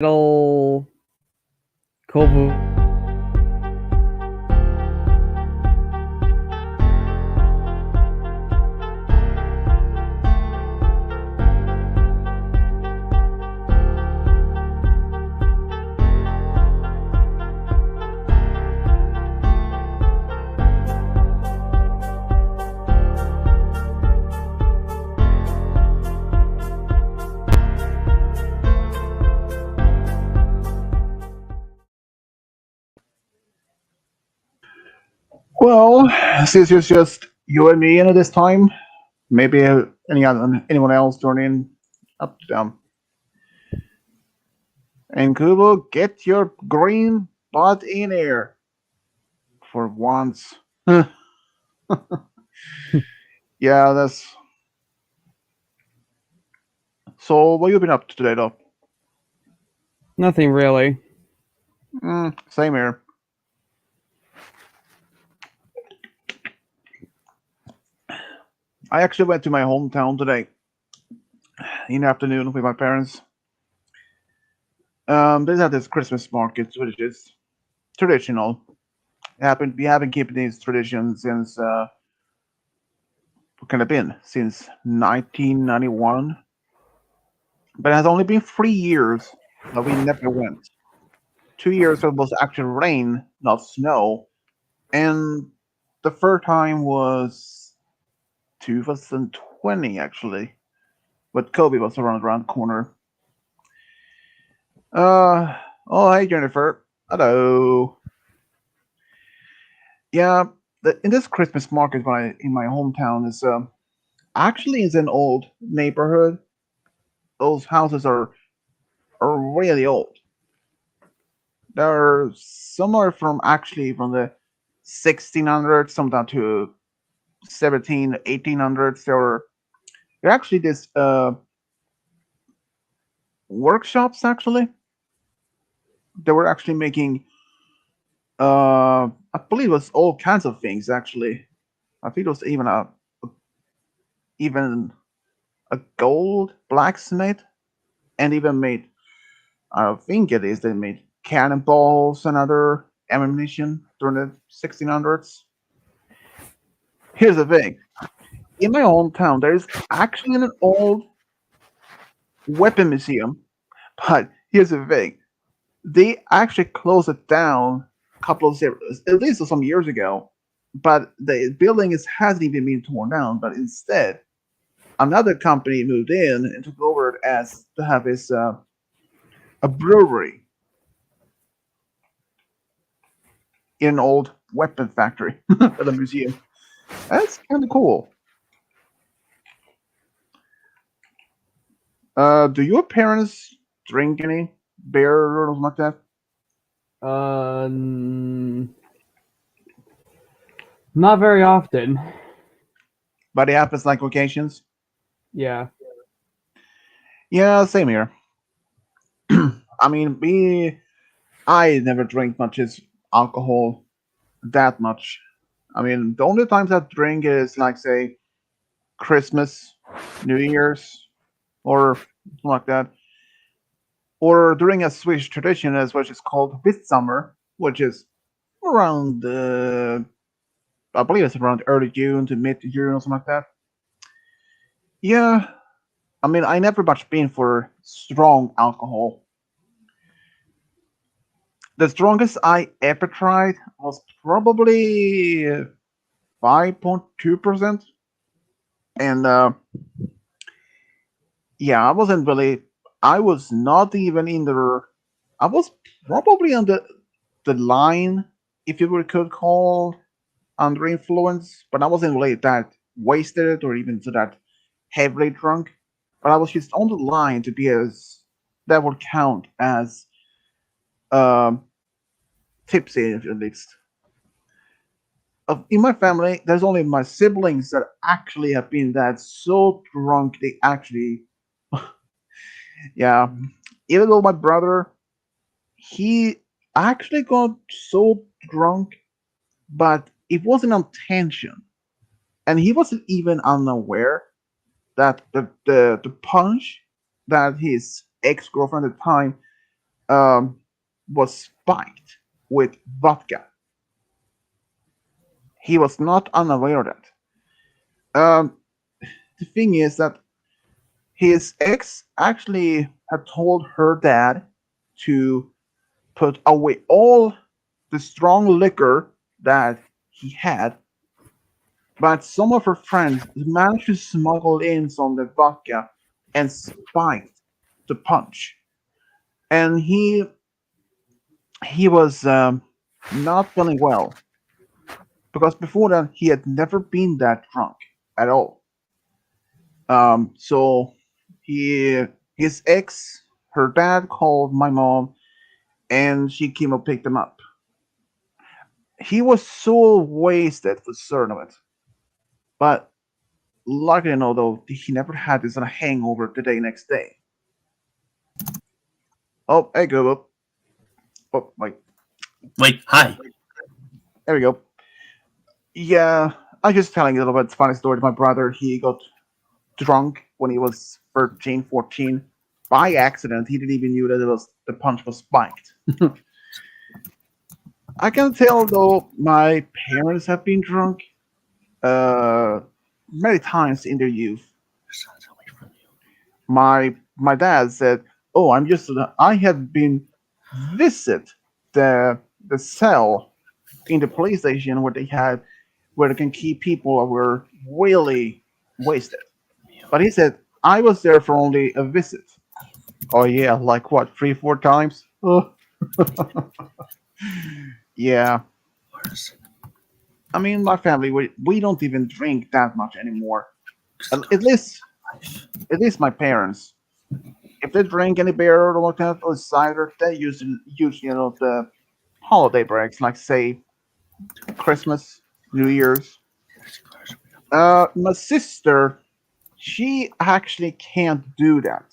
little Kobu. Well, since it's just you and me in at this time, maybe anyone else join in, up to them. And Kubo, get your green butt in here for once. Yeah, that's. So, what you been up to today, though? Nothing really. Same here. I actually went to my hometown today in the afternoon with my parents. They had this Christmas market, which is traditional. We haven't kept these traditions since what kind of been since 1991, but it has only been 3 years that we never went. 2 years it was actual rain, not snow, and the third time was 2020 actually, but Kobe was around the corner. Uh oh, hey Jennifer, hello. Yeah, in this Christmas market in my hometown is actually is an old neighborhood. Those houses are really old. They're somewhere from actually from the 1600s, some down to 17, 1800s. They're actually this workshops actually. They were actually making I believe it was all kinds of things actually. I think it was even a gold blacksmith, and even made, I think it is, they made cannonballs and other ammunition during the 1600s. Here's the thing: in my hometown, there is actually an old weapon museum, but here's the thing: they actually closed it down a couple of years, at least some years ago. But the building hasn't even been torn down. But instead, another company moved in and took over it as to have this a brewery in an old weapon factory at a museum. That's kind of cool. Do your parents drink any beer or something like that? Uh, not very often. But it happens like occasions. Yeah. Yeah, same here. I mean, I never drink much as alcohol that much. I mean, the only times I drink is like say Christmas, New Year's, or something like that, or during a Swedish tradition as which is called Midsummer, which is around I believe it's around early June to mid June or something like that. Yeah, I mean, I never much been for strong alcohol. The strongest I ever tried was probably 5.2%. And yeah, I was not even in I was probably on the line, if you could call, under influence, but I wasn't really that wasted or even to that heavily drunk. But I was just on the line to be as, that would count as um, tipsy at least. In my family, there's only my siblings that actually have been that so drunk they actually, yeah. Even though my brother, he actually got so drunk, but it wasn't intention, and he wasn't even unaware that the punch that his ex girlfriend at the time was spiked with vodka. He was not unaware of that. The thing is that his ex actually had told her dad to put away all the strong liquor that he had, but some of her friends managed to smuggle in some of the vodka and spiked the punch. And he was not feeling well because before that he had never been that drunk at all. So he his ex, her dad called my mom, and she came and picked him up. He was so wasted for certain of it, but luckily enough, though, he never had this hangover the day next day. Oh, hey, go up. Oh, wait, Wait, hi. there we go. Yeah, I just telling you a little bit funny story. My brother, he got drunk when he was 13, 14 by accident. He didn't even knew that the punch was spiked. I can tell though my parents have been drunk uh, many times in their youth. My dad said, "Oh, I have been visit the cell in the police station where they can keep people who were really wasted." But he said, "I was there for only a visit." Oh yeah, like what, 3, 4 times? Oh. Yeah, I mean, my family, we don't even drink that much anymore. At least my parents. If they drink any beer or like that or cider, they use the holiday breaks, like say Christmas, New Year's. My sister, she actually can't do that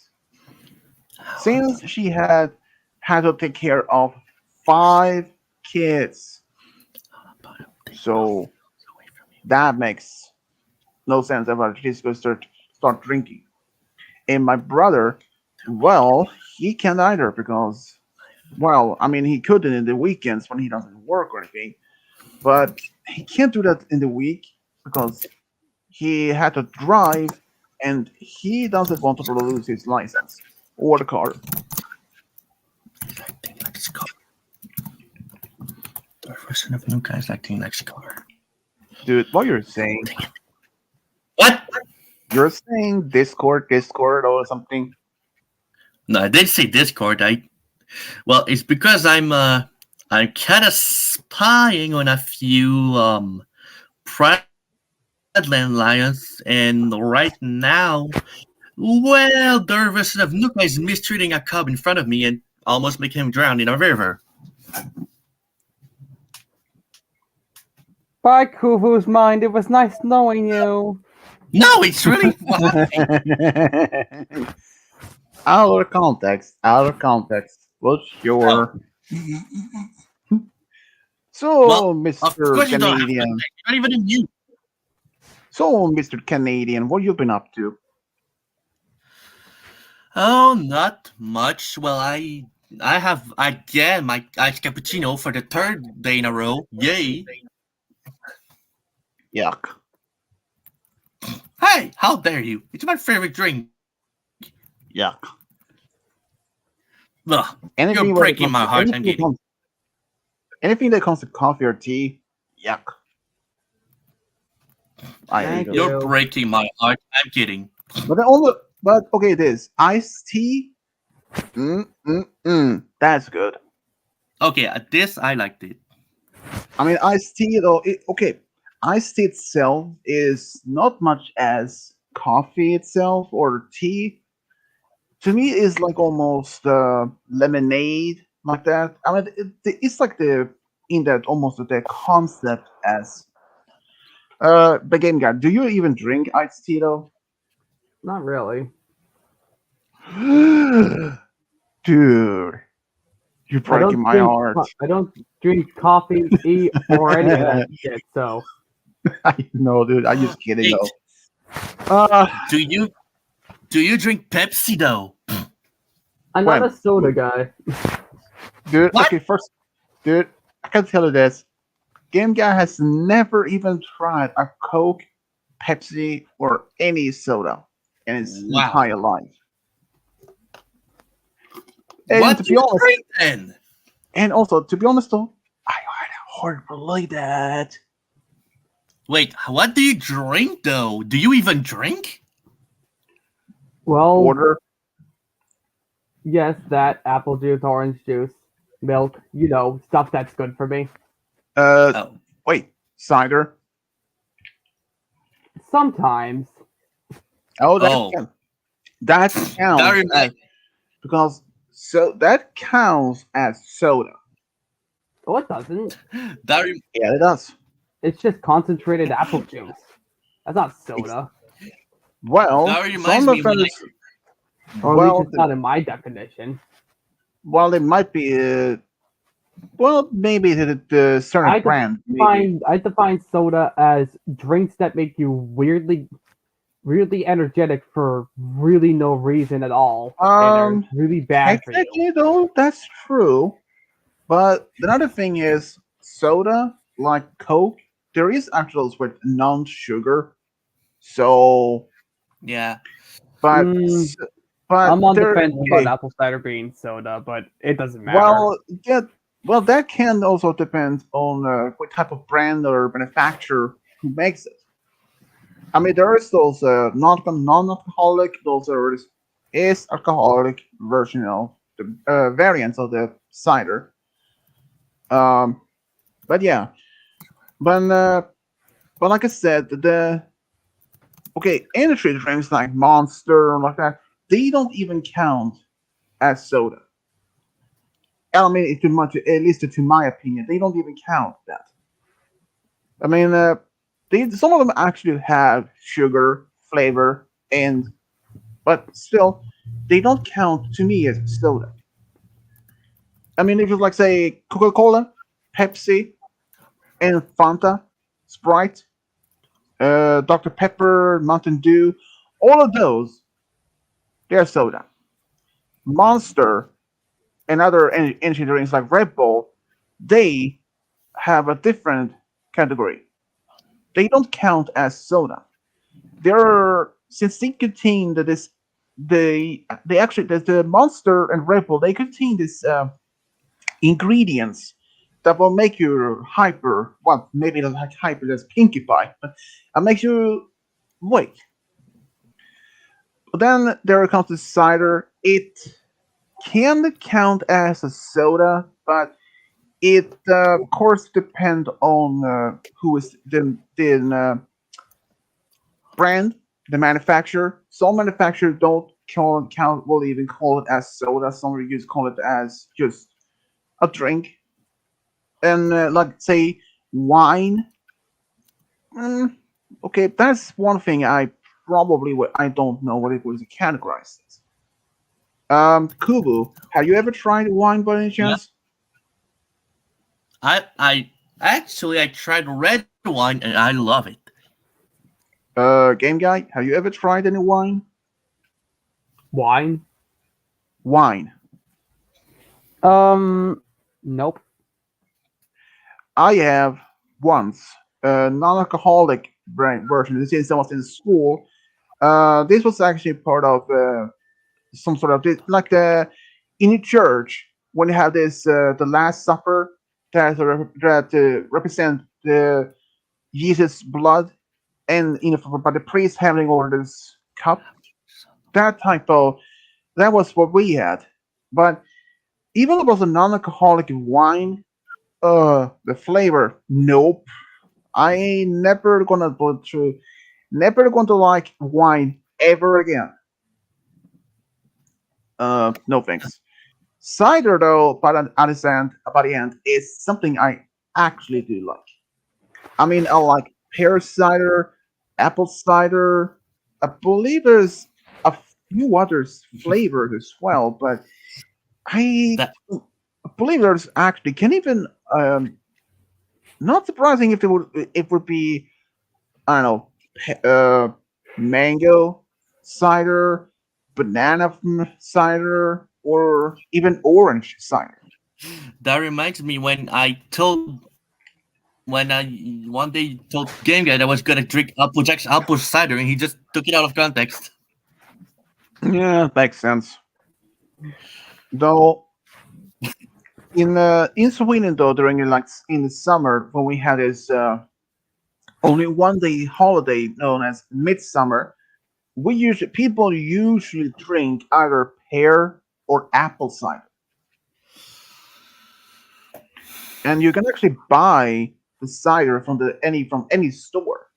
since she had to take care of 5 kids. So that makes no sense about she's going to start drinking. And my brother, well, he can't either because, well, I mean, he could in the weekends when he doesn't work or anything, but he can't do that in the week because he had to drive and he doesn't want to lose his license or the car. Acting like Scar. The version of new guys acting like Scar. Dude, what you're saying? What? You're saying Discord or something? No, I didn't say Discord. Well, it's because I'm kind of spying on a few Pride lions, and right now, well, their version of Nuka is mistreating a cub in front of me and almost making him drown in a river. Bye, Kuvu's mind. It was nice knowing you. No, it's really Out of context. Out of context. Well, sure. So, Well, of Mr. course you don't have to. Canadian. You're not even in you. So, Mr. Canadian, what you been up to? Oh, not much. Well, I have again my iced cappuccino for the third day in a row. Yay! Yuck. Hey, how dare you? It's my favorite drink. Yuck. Ugh, Anything you're when it breaking comes my to- heart. anything I'm that getting. comes- Anything that comes to coffee or tea, yuck. I hate Thank it. you. You're breaking my heart. I'm kidding. But okay, this iced tea. That's good. Okay, this I liked it. I mean, iced tea though. Okay, iced tea itself is not much as coffee itself or tea. To me, is like almost lemonade, like that. I mean, it's like the in that almost the concept as the game guy. Do you even drink iced tea though? Not really. Dude, you're I don't breaking my drink. heart. I don't drink coffee, tea, or any of that shit. So, I know, dude. I'm just kidding Hey, though. do you drink Pepsi though? I'm not When? a soda guy. Dude, What? okay, first, dude, I can tell you this. Game Guy has never even tried a Coke, Pepsi, or any soda in his Wow. entire life. And What to do be you honest, drink then? and also to be honest though, I had a hard believe that. Wait, what do you drink though? Do you even drink? Well, Water, yes, that apple juice, orange juice, milk, stuff that's good for me. Oh, wait, cider. Sometimes. Oh, oh, that that counts as reminds. because so that counts as soda. Oh, it doesn't. That rem- Yeah, it does. It's just concentrated apple juice. That's not Ex- soda. Well, that some reminds me of when them I is Or at least well, it's not in my definition. well, it might be. Well, maybe the certain I brand, maybe. define soda as drinks that make you weirdly energetic for really no reason at all, and are Um, really bad for you. Technically, though, that's true. But another thing is soda, like Coke, there is actually with non-sugar. So, yeah. but Mm, s- but I'm on the there. fence about Okay, apple cider being soda, but it doesn't matter. well, yeah, well, that can also depend on what type of brand or manufacturer who makes it. I mean, there is those non-alcoholic, those is alcoholic version of the variants of the cider. Um, but yeah, but but like I said, the okay, energy drinks like Monster like that, they don't even count as soda. I mean, it's too much, at least to my opinion, they don't even count that. I mean, some of them actually have sugar, flavor, and but still, they don't count to me as soda. I mean, if you like say Coca Cola, Pepsi, and Fanta, Sprite, Dr Pepper, Mountain Dew, all of those, they're soda. Monster and other energy drinks like Red Bull, they have a different category. They don't count as soda. They're since they contain this, they actually the Monster and Red Bull they contain this ingredients that will make you hyper. Well, maybe not like hyper as Pinkie Pie, but it makes you wait. But then there comes the cider. It can count as a soda, but it of course depends on who is the brand, the manufacturer. Some manufacturers don't count will even call it as soda. Some reviews call it as just a drink. And like say wine. Mm, okay, that's one thing I don't know what it was categorized as. Kubu, have you ever tried wine by any Yeah. chance? I tried red wine and I love it. Game guy, have you ever tried any wine? Wine? Wine. Nope. I have once a non-alcoholic version. This is I was in school. This was actually part of some sort of like the in a church when you have this the Last Supper that represent the Jesus' blood, and by the priest handing over this cup. That type of that was what we had, but even though it was a non-alcoholic wine, the flavor, nope. I ain't never gonna go through, never going to like wine ever again. No thanks. Cider though, but by the end, is something I actually do like. I mean, I like pear cider, apple cider. I believe there's a few others flavors as well, but I That believe there's actually can even not surprising if it would be I don't know mango cider, banana cider, or even orange cider. That reminds me when I one day told Game Guy that I was gonna drink Applejack's apple cider, and he just took it out of context. Yeah, makes sense. Though in Sweden, though, during in the summer when we had this only one day holiday known as Midsummer, people usually drink either pear or apple cider, and you can actually buy the cider from any store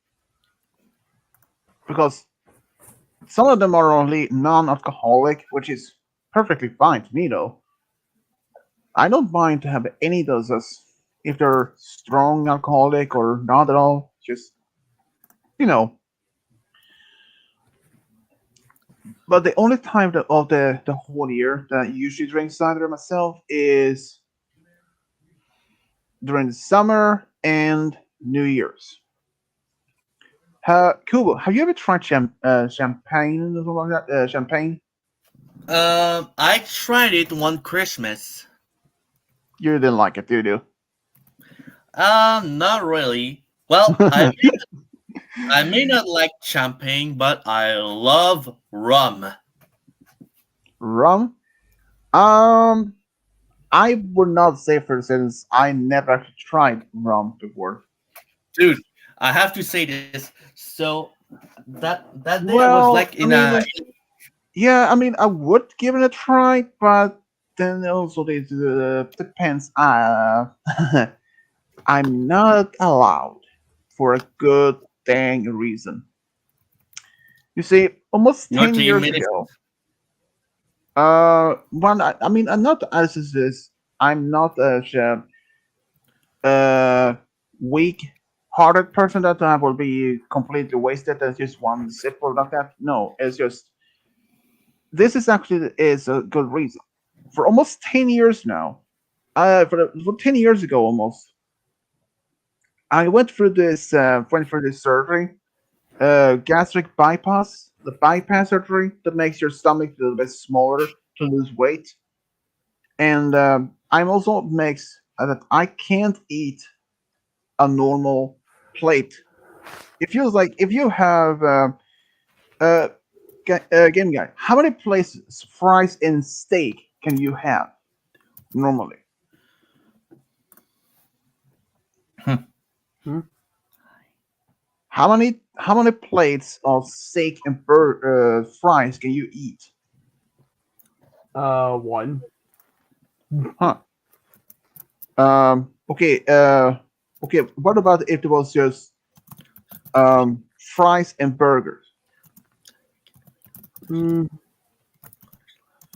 because some of them are only non-alcoholic, which is perfectly fine to me though. I don't mind to have any doses if they're strong alcoholic or not at all. Just you know. But the only time of the whole year that I usually drink cider myself is during the summer and New Year's. Kubo, have you ever tried champagne or something like that? Champagne? I tried it one Christmas. You didn't like it, do you? Not really. Well, I may not like champagne, but I love rum. Rum? Um, I would not say, for instance, I never actually tried rum before. Dude, I have to say this. So that day I was Well, like I mean, yeah, I mean, I would give it a try, but then also it depends. I'm not allowed for a good dang reason. You see, almost not 10 to you years minutes. ago, I mean, I'm not as is this. I'm not a weak-hearted person that I will be completely wasted as just one sip or like that. No, it's just this is actually is a good reason. For almost 10 years now, for 10 years ago almost, I went through this surgery, gastric bypass, the bypass surgery that makes your stomach a little bit smaller to lose weight, and I'm also makes that I can't eat a normal plate. It feels like if you have uh, game guy, how many places fries and steak can you have normally? Hmm? How many plates of steak and fries can you eat? One. Huh. Okay. Okay. What about if it was just fries and burgers? Hmm.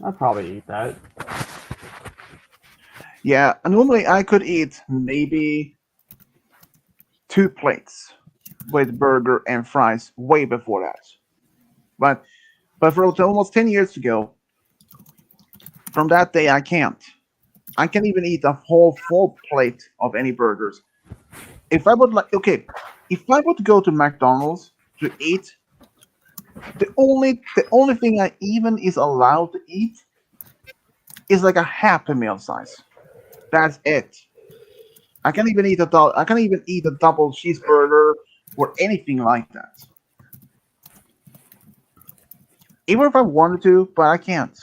I'd probably eat that. Yeah. Normally, I could eat maybe 2 plates with burger and fries way before that. But for almost 10 years ago, from that day, I can't. I can't even eat a whole full plate of any burgers. If I would like, okay, if I would go to McDonald's to eat, the only thing I even is allowed to eat is like a Happy Meal size. That's it. I can't even eat a double cheeseburger or anything like that. Even if I wanted to, but I can't.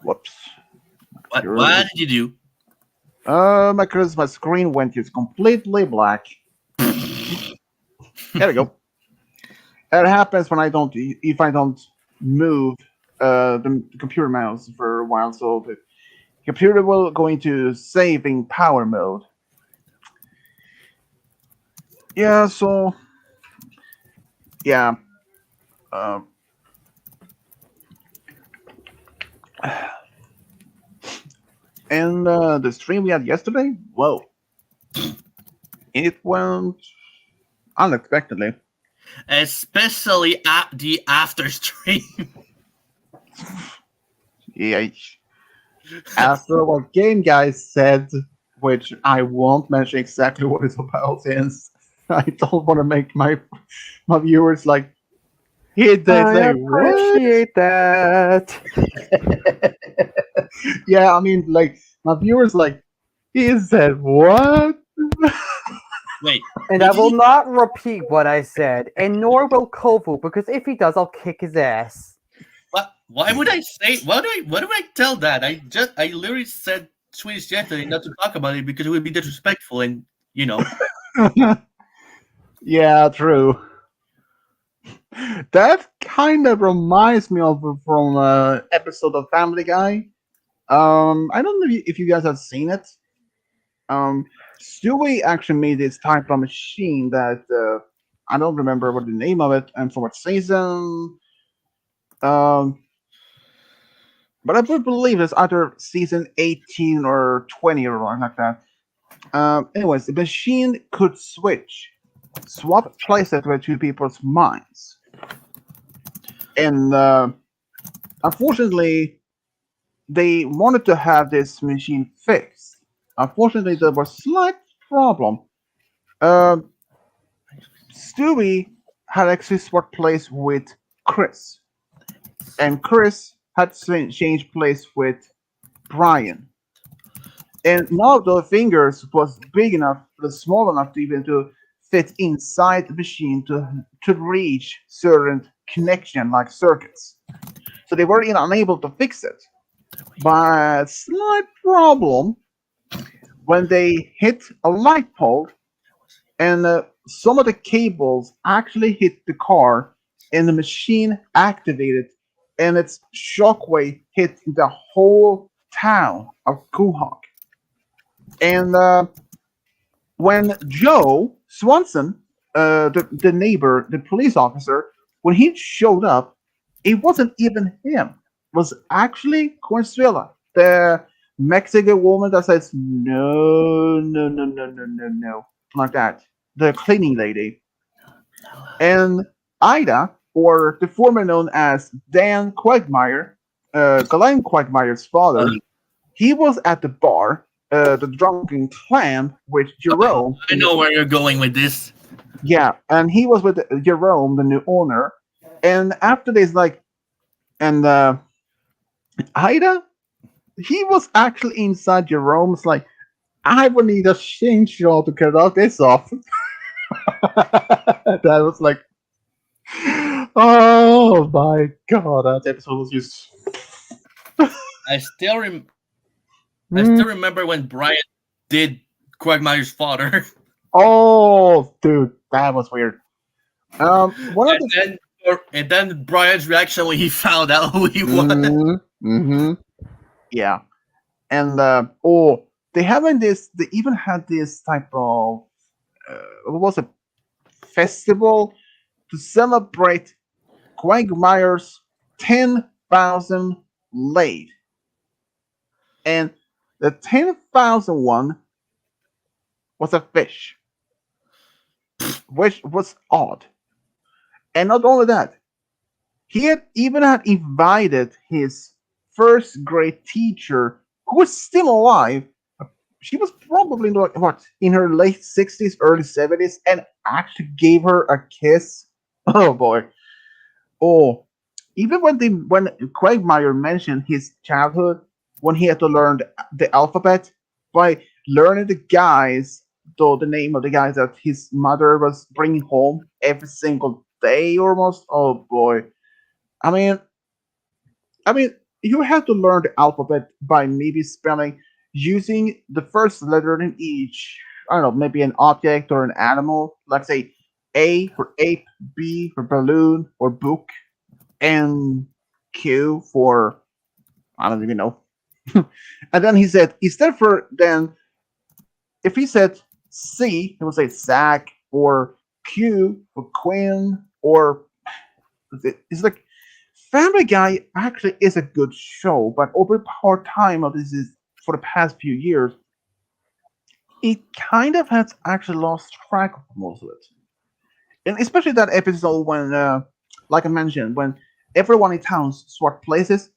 Whoops. What did you do? Because my screen went just completely black. There we go. That happens when I don't if I don't move the computer mouse for a while, so the computer will go into saving power mode. Yeah, so yeah. Um, and the stream we had yesterday, whoa, it went unexpectedly. Especially at the after stream. Yeah. After what Game Guys said, which I won't mention exactly what it's about, since I don't want to make my viewers like hit they I say what? appreciate that. Yeah, I mean, like my viewers, like he said what? Wait, And what I did will he? not repeat what I said, and nor will Kovu, because if he does, I'll kick his ass. What? Why would I say? Why do I tell that? I literally said Swedish yesterday not to talk about it because it would be disrespectful, and you know. Yeah, true. That kind of reminds me of from episode of Family Guy. I don't know if you guys have seen it. Stewie actually made this type of machine that I don't remember what the name of it and for what season. Um, but I would believe it's either season 18 or 20 or something like that. Anyways, the machine could swap places with two people's minds. And unfortunately, they wanted to have this machine fixed. Unfortunately, there was a slight problem. Um Stewie had actually swapped place with Chris, and Chris had changed place with Brian. And none of the fingers was big enough, was small enough to even to fit inside the machine to reach certain connection like circuits. So they were unable to fix it. But slight problem when they hit a light pole and some of the cables actually hit the car and the machine activated and its shockwave hit the whole town of Quahog. And when Joe Swanson, the neighbor, the police officer, when he showed up, it wasn't even him. It was actually Consuela, the Mexican woman that says no, no, no, no, no, no, no, like that. The cleaning lady. And Ida, or the former known as Dan Quagmire, Glenn Quagmire's Uh, father, he was at the bar, the Drunken Clam, with Jerome. I know where you're going with this. Yeah, and he was with Jerome, the new owner. And after this, like, and Ida, he was actually inside Jerome's, like, I would need a chainsaw to cut all this off. That was like, oh my god, that episode was just. I still rem- I Mm. still remember when Brian did Quagmire's father, Oh, dude, that was weird. One of and the. then Brian's reaction when he found out who he was. Mm-hmm. Yeah, and they haven't this. They even had this type of what was it? Festival to celebrate Quagmire's 10,000 laid, and the 10,000 one was a fish, which was odd. And not only that, he had even had invited his first grade teacher, who was still alive. She was probably like what in her late 60s, early 70s, and actually gave her a kiss. Oh boy! Oh, even when Quagmire mentioned his childhood, when he had to learn the alphabet by learning the name of the guys that his mother was bringing home every single day almost. Oh boy! I mean, I mean, you have to learn the alphabet by maybe spelling using the first letter in each. I don't know, maybe an object or an animal. Like say A for ape, B for balloon or book, and Q for I don't even know. And then he said instead for then if he said C, he would say sack or Q for queen or it's like Family Guy actually is a good show, but over part time of this is for the past few years, it kind of has actually lost track of most of it. And especially that episode when, like I mentioned, when everyone in town swap places.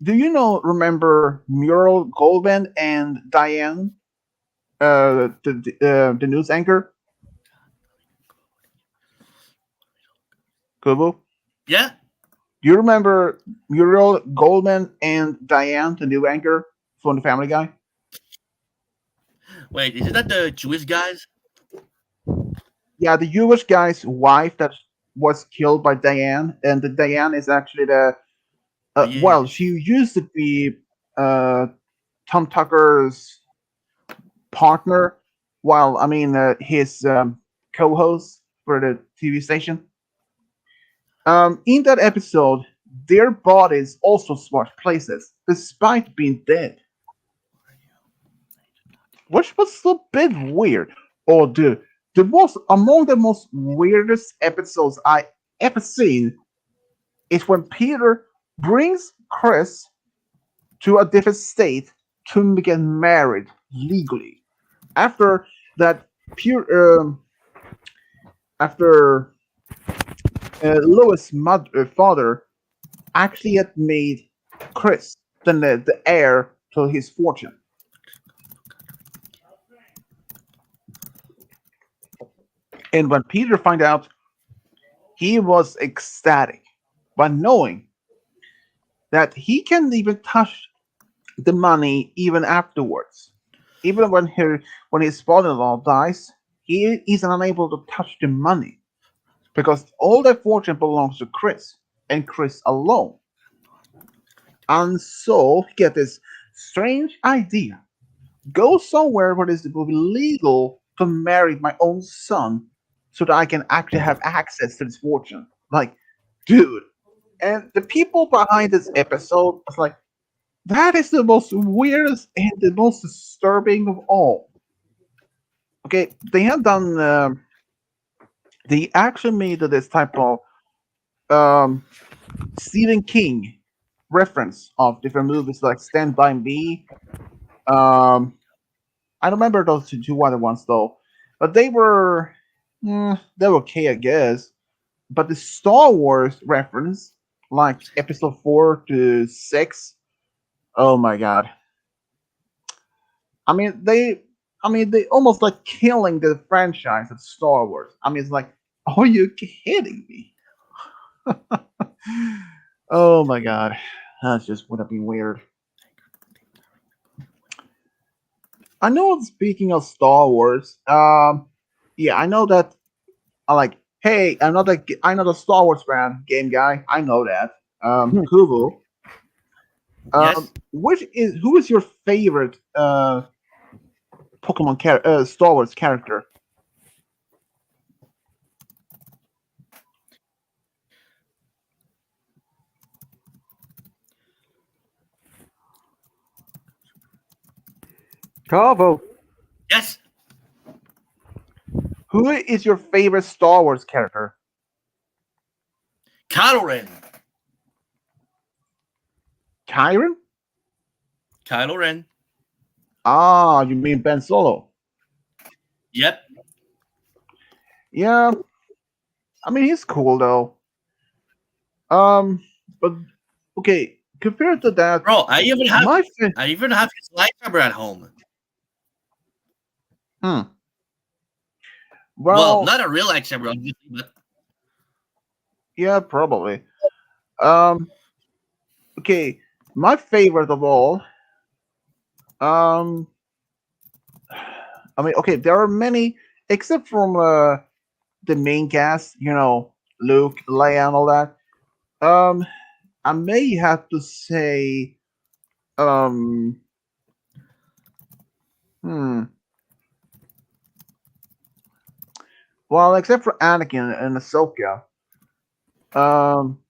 Do you know? Remember Muriel Goldman and Diane, the news anchor, Kubo? Yeah, Do you remember Muriel Goldman and Diane, the new anchor from the Family Guy? Wait, is it that the Jewish guys? Yeah, the Jewish guy's wife that was killed by Diane, and the Diane is actually the Yeah. she used to be uh, Tom Tucker's partner, while his co-host for the TV station. In that episode, their bodies also switched places, despite being dead, which was a bit weird. Oh, dude, the most among the most weirdest episodes I ever seen is when Peter brings Chris to a different state to get married legally. After that, pure after Lois' father actually had made Chris the heir to his fortune. And when Peter found out, he was ecstatic, but knowing that he can even touch the money even afterwards. Even when his father-in-law dies, he is unable to touch the money because all that fortune belongs to Chris and Chris alone. And so get this strange idea: go somewhere where it will be legal to marry my own son, so that I can actually have access to this fortune. Like, dude. And the people behind this episode was like, that is the most weirdest and the most disturbing of all. Okay, they have done. They actually made this type of um, Stephen King reference of different movies like Stand by Me. Um, I don't remember those two other ones though, but they were okay, I guess. But the Star Wars reference, like Episode 4 to 6, oh my god! I mean, they almost like killing the franchise of Star Wars. I mean, it's like, are you kidding me? Oh my god, that's just would have been weird. I know. Speaking of Star Wars, yeah, I know that. I like. Hey, I know the Star Wars fan game guy. I know that. Kuvu. Yes. Which is who is your favorite Star Wars character? Bravo. Yes. Who is your favorite Star Wars character? Kylo Ren. Kyron? Kylo Ren. Ah, you mean Ben Solo? Yep. Yeah, I mean he's cool though. But okay, compared to that, Bro, I even have my fa- I even have his lightsaber at home. hmm. Well, Well, not a real lightsaber, obviously, but yeah, probably. Um, okay, my favorite of all. Um, I mean, okay, there are many, except from the main cast. Luke, Leia, and all that. Um, I may have to say, um, hmm. Well, except for Anakin and Ahsoka, um,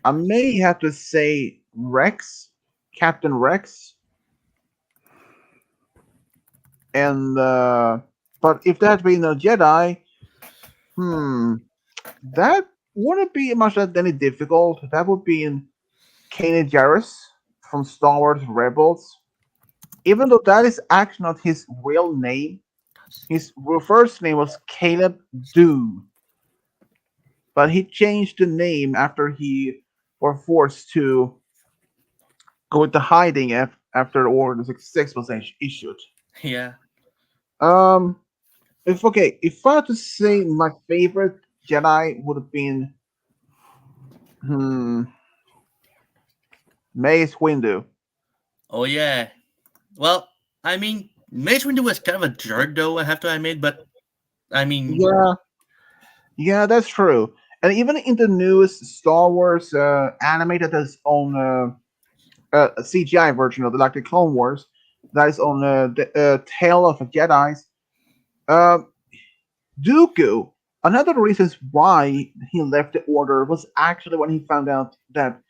I may have to say Rex, Captain Rex, and but if that being a Jedi, hmm, that wouldn't be much any difficult. That would be in Kanan Jarrus from Star Wars Rebels. Even though that is actually not his real name, his first name was Caleb Dune, but he changed the name after he was forced to go into hiding after Order 66 was issued. yeah. Um, if I had to say my favorite Jedi would have been Hmm. Mace Windu. Oh yeah. Well, I mean, Mace Windu was kind of a jerk, though. I have to admit, but I mean, Yeah, yeah, that's true. And even in the newest Star Wars animated its own CGI version of the Clone Wars, that is on the Tale of the Jedi's. Uh, Dooku. Another reasons why he left the Order was actually when he found out that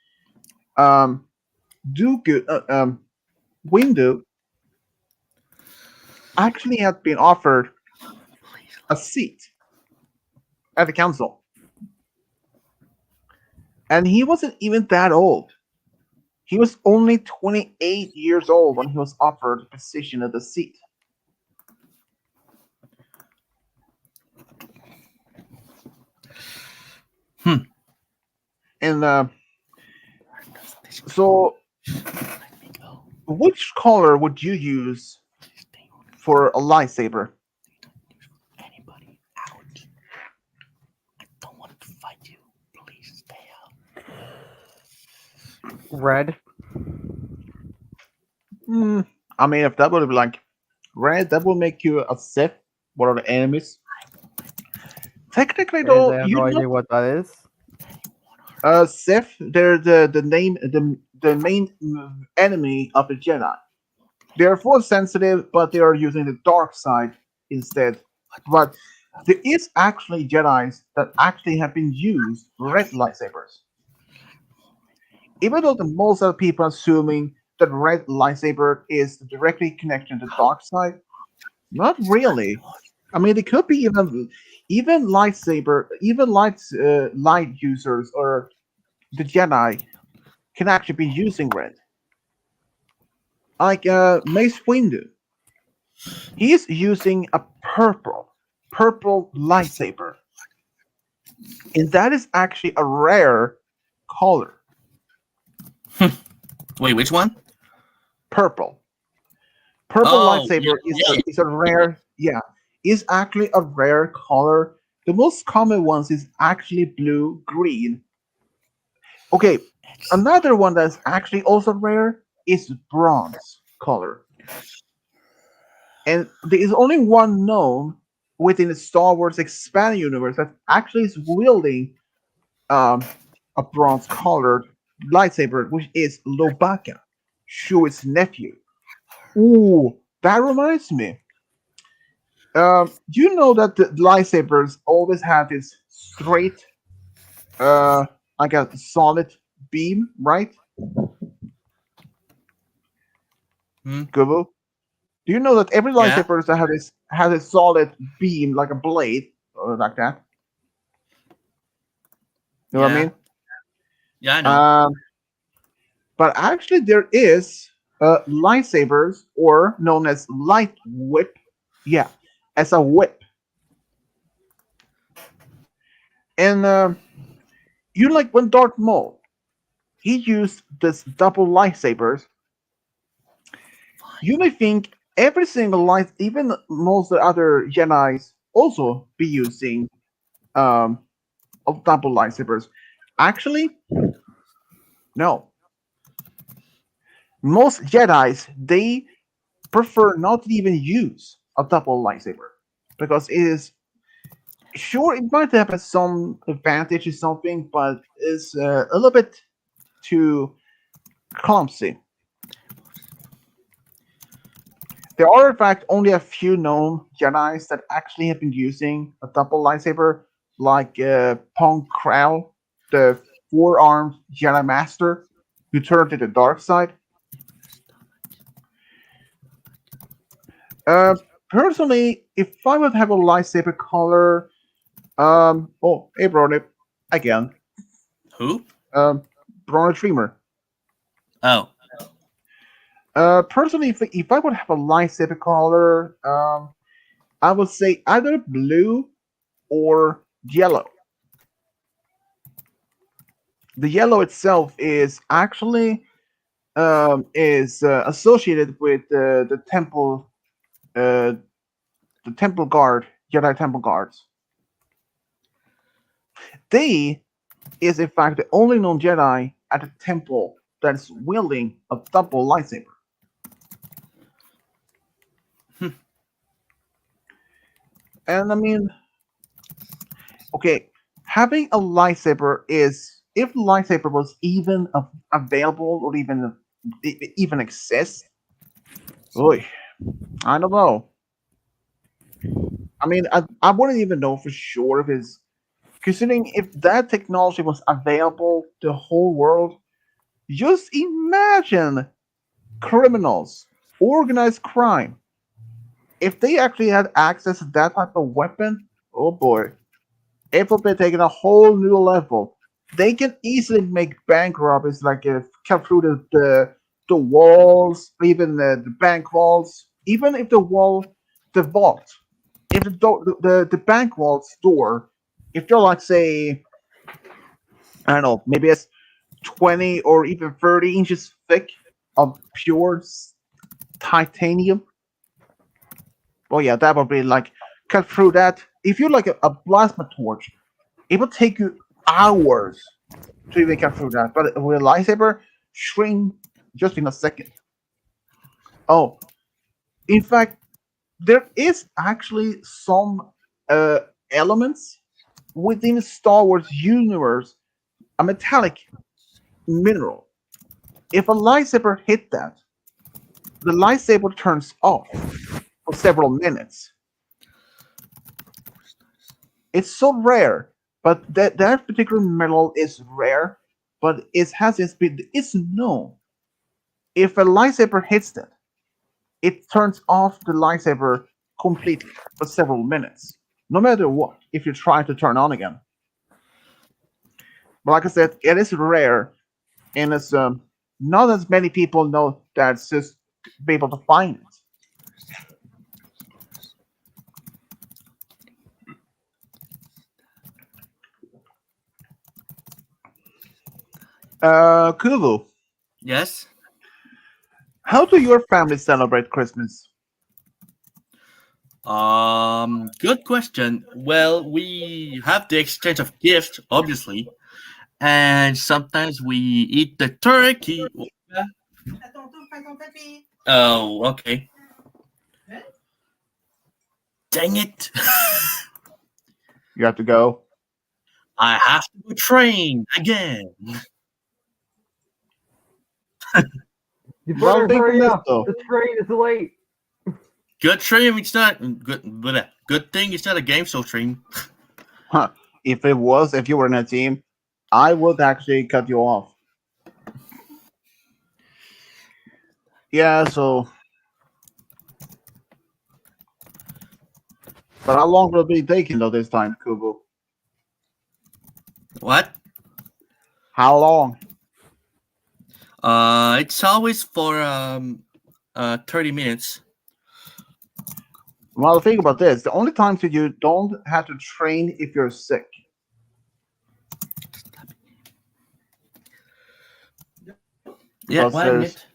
um, Dooku, Windu, actually had been offered a seat at the council, and he wasn't even that old. He was only 28 years old when he was offered the position of the seat. Hmm. And so, which color would you use for a lightsaber? Anybody out? I don't want to fight you. Please stay out. Red. I mean, if that would be like red, that would make you a Sith. What are the enemies? Technically, I though, have you no know, idea what that is. Sith, they're the name the main enemy of the Jedi. They are force sensitive, but they are using the dark side instead. But there is actually Jedi's that actually have been used red lightsabers. Even though the most of the people are assuming that red lightsaber is directly connected to the dark side, not really. I mean, it could be even lightsaber, even light users or the Jedi can actually be using red. Like Mace Windu, he's using a purple lightsaber, and that is actually a rare color. Wait, which one? Purple. Purple Oh, lightsaber yeah. is a rare, yeah, is actually a rare color. The most common ones is actually blue, green. Okay, another one that's actually also rare is bronze color. And there is only one known within the Star Wars expanded universe that actually is wielding a bronze colored lightsaber, which is Lobaka, Chewie's nephew. Ooh, that reminds me. You know that the lightsabers always have this straight, uh, like a solid beam, right? Hmm? Gubu? Do you know that every Yeah. lightsaber that has a solid beam, like a blade, or like that? You know what I Yeah. mean? Yeah, I know. But actually, there is lightsabers, or known as light whip. Yeah, as a whip. And you like when Darth Maul, he used this double lightsabers. You may think every single light, even most of the other Jedi's, also be using um, of double lightsabers. Actually, no. Most Jedi's they prefer not to even use a double lightsaber because it is sure it might have some advantage or something, but it's a little bit too clumsy. There are, in fact, only a few known Jedi's that actually have been using a double lightsaber, like Pong Krell, the four-armed Jedi Master, who turned to the dark side. Uh, Personally, if I would have a lightsaber color, oh, hey, Bronip, again, Who? Bronip Dreamer. Oh. Personally, if I would have a lightsaber color, I would say either blue or yellow. The yellow itself is actually is associated with uh, the temple guard, Jedi temple guards. They is in fact the only known Jedi at the temple that's wielding a double lightsaber. And I mean, okay, having a lightsaber is if lightsaber was even available or even exists. Oy, I don't know. I mean, I wouldn't even know for sure if it's considering if that technology was available to the whole world. Just imagine criminals, organized crime. If they actually had access to that type of weapon, oh boy, it would be taking a whole new level. They can easily make bank robberies like cut through the walls, even the bank walls, even if the vault, if the bank vault's door, if they're like say, I don't know, maybe it's 20 or even 30 inches thick of pure titanium. Well, yeah, that would be like cut through that. If you're like a plasma torch, it would take you hours to even cut through that. But with a lightsaber, shrink just in a second. Oh, in fact, there is actually some elements within Star Wars universe, a metallic mineral. If a lightsaber hit that, the lightsaber turns off for several minutes. It's so rare, but that particular metal is rare, but it has its speed. It's known. If a lightsaber hits that, it turns off the lightsaber completely for several minutes, no matter what. If you try to turn on again, but like I said, it is rare, and it's not as many people know that's just be able to find it. Kulu, Yes. how do your family celebrate Christmas? Good question. Well, we have the exchange of gifts, obviously, and sometimes we eat the turkey. Oh, okay. Dang it! You have to go. I have to go train again. You Well, better think of hurry this up. though. The train is late. Good stream. It's not good. But good thing it's not a game show stream. Huh. If you were in a team, I would actually cut you off. Yeah, so. But how long will it be taking though this time, Kubu? What? How long? It's always for 30 minutes. Well, think about this. The only times that you don't have to train if you're sick. Yeah, Because one there's- minute.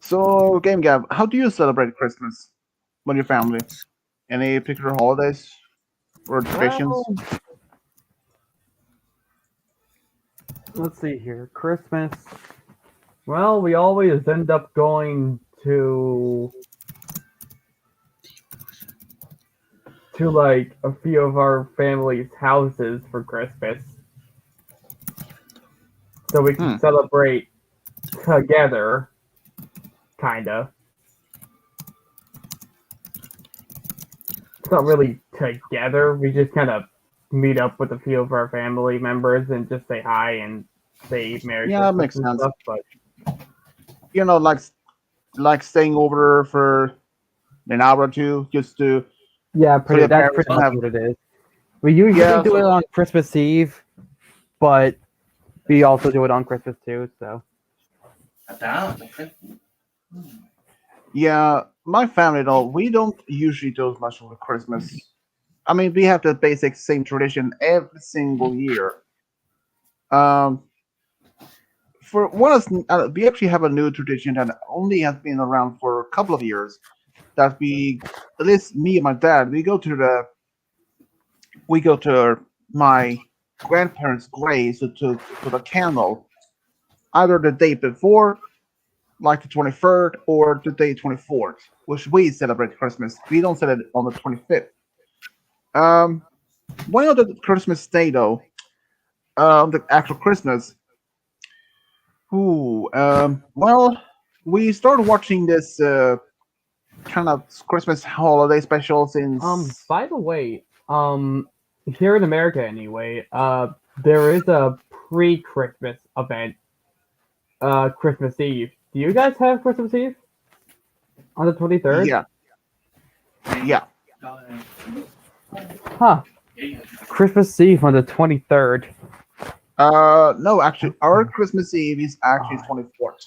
So, Game Gab, how do you celebrate Christmas with your family? Any particular holidays or traditions? Well, let's see here. Christmas. Well, we always end up going to like a few of our family's houses for Christmas, so we can celebrate together, kinda. It's not really together. We just kind of meet up with a few of our family members and just say hi and say Merry Yeah, Christmas makes and sense. stuff. But You know, like staying over for an hour or two just to. Yeah, your that's parents pretty much have- what it is. We usually Yeah, do so- it on Christmas Eve, but we also do it on Christmas too. So Yeah, my family though, we don't usually do as much over Christmas. I mean, we have the basic same tradition every single year. For one, we actually have a new tradition that only has been around for a couple of years. That we, at least me and my dad, we go to we go to my grandparents' graves to put a candle either the day before, like the 23rd, or the day 24th, which we celebrate Christmas. We don't celebrate on the 25th. Um, one of the Christmas day though, the actual Christmas. Ooh, well, we started watching this kind of Christmas holiday special since. By the way, here in America anyway, there is a pre-Christmas event, Christmas Eve. Do you guys have Christmas Eve on the 23rd? Yeah, yeah. Huh. Christmas Eve on the 23rd. No, actually, our Christmas Eve is actually 24th.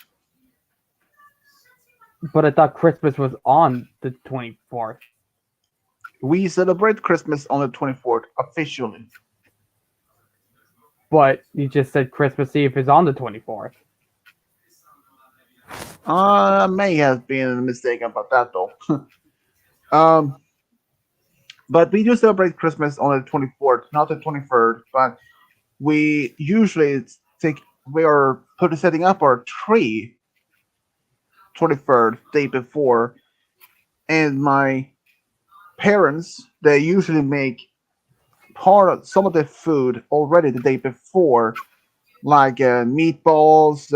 But I thought Christmas was on the 24th. We celebrate Christmas on the 24th officially. But you just said Christmas Eve is on the 24th. May have been mistaken about that though. But we do celebrate Christmas on the 24th, not the 23rd. But we usually setting up our tree 23rd day before, and my parents they usually make some of the food already the day before, like meatballs,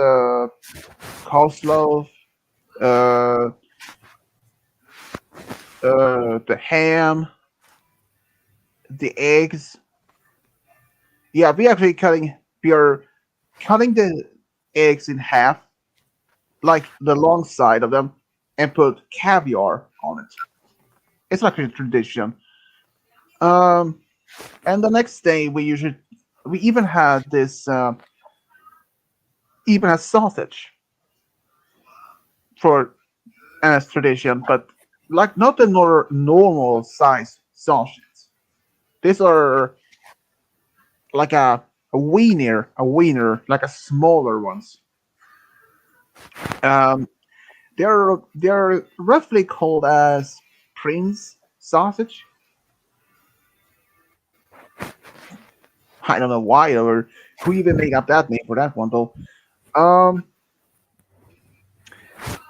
coleslaw, uh, the ham, the eggs. Yeah, we are cutting the eggs in half, like the long side of them, and put caviar on it. It's like a tradition. Um, and the next day we even had this even had sausage for as tradition, but like not the normal size sausages. These are like a wiener, like a smaller ones. Um, they're roughly called as Prince sausage. I don't know why or who even made up that name for that one though. Um,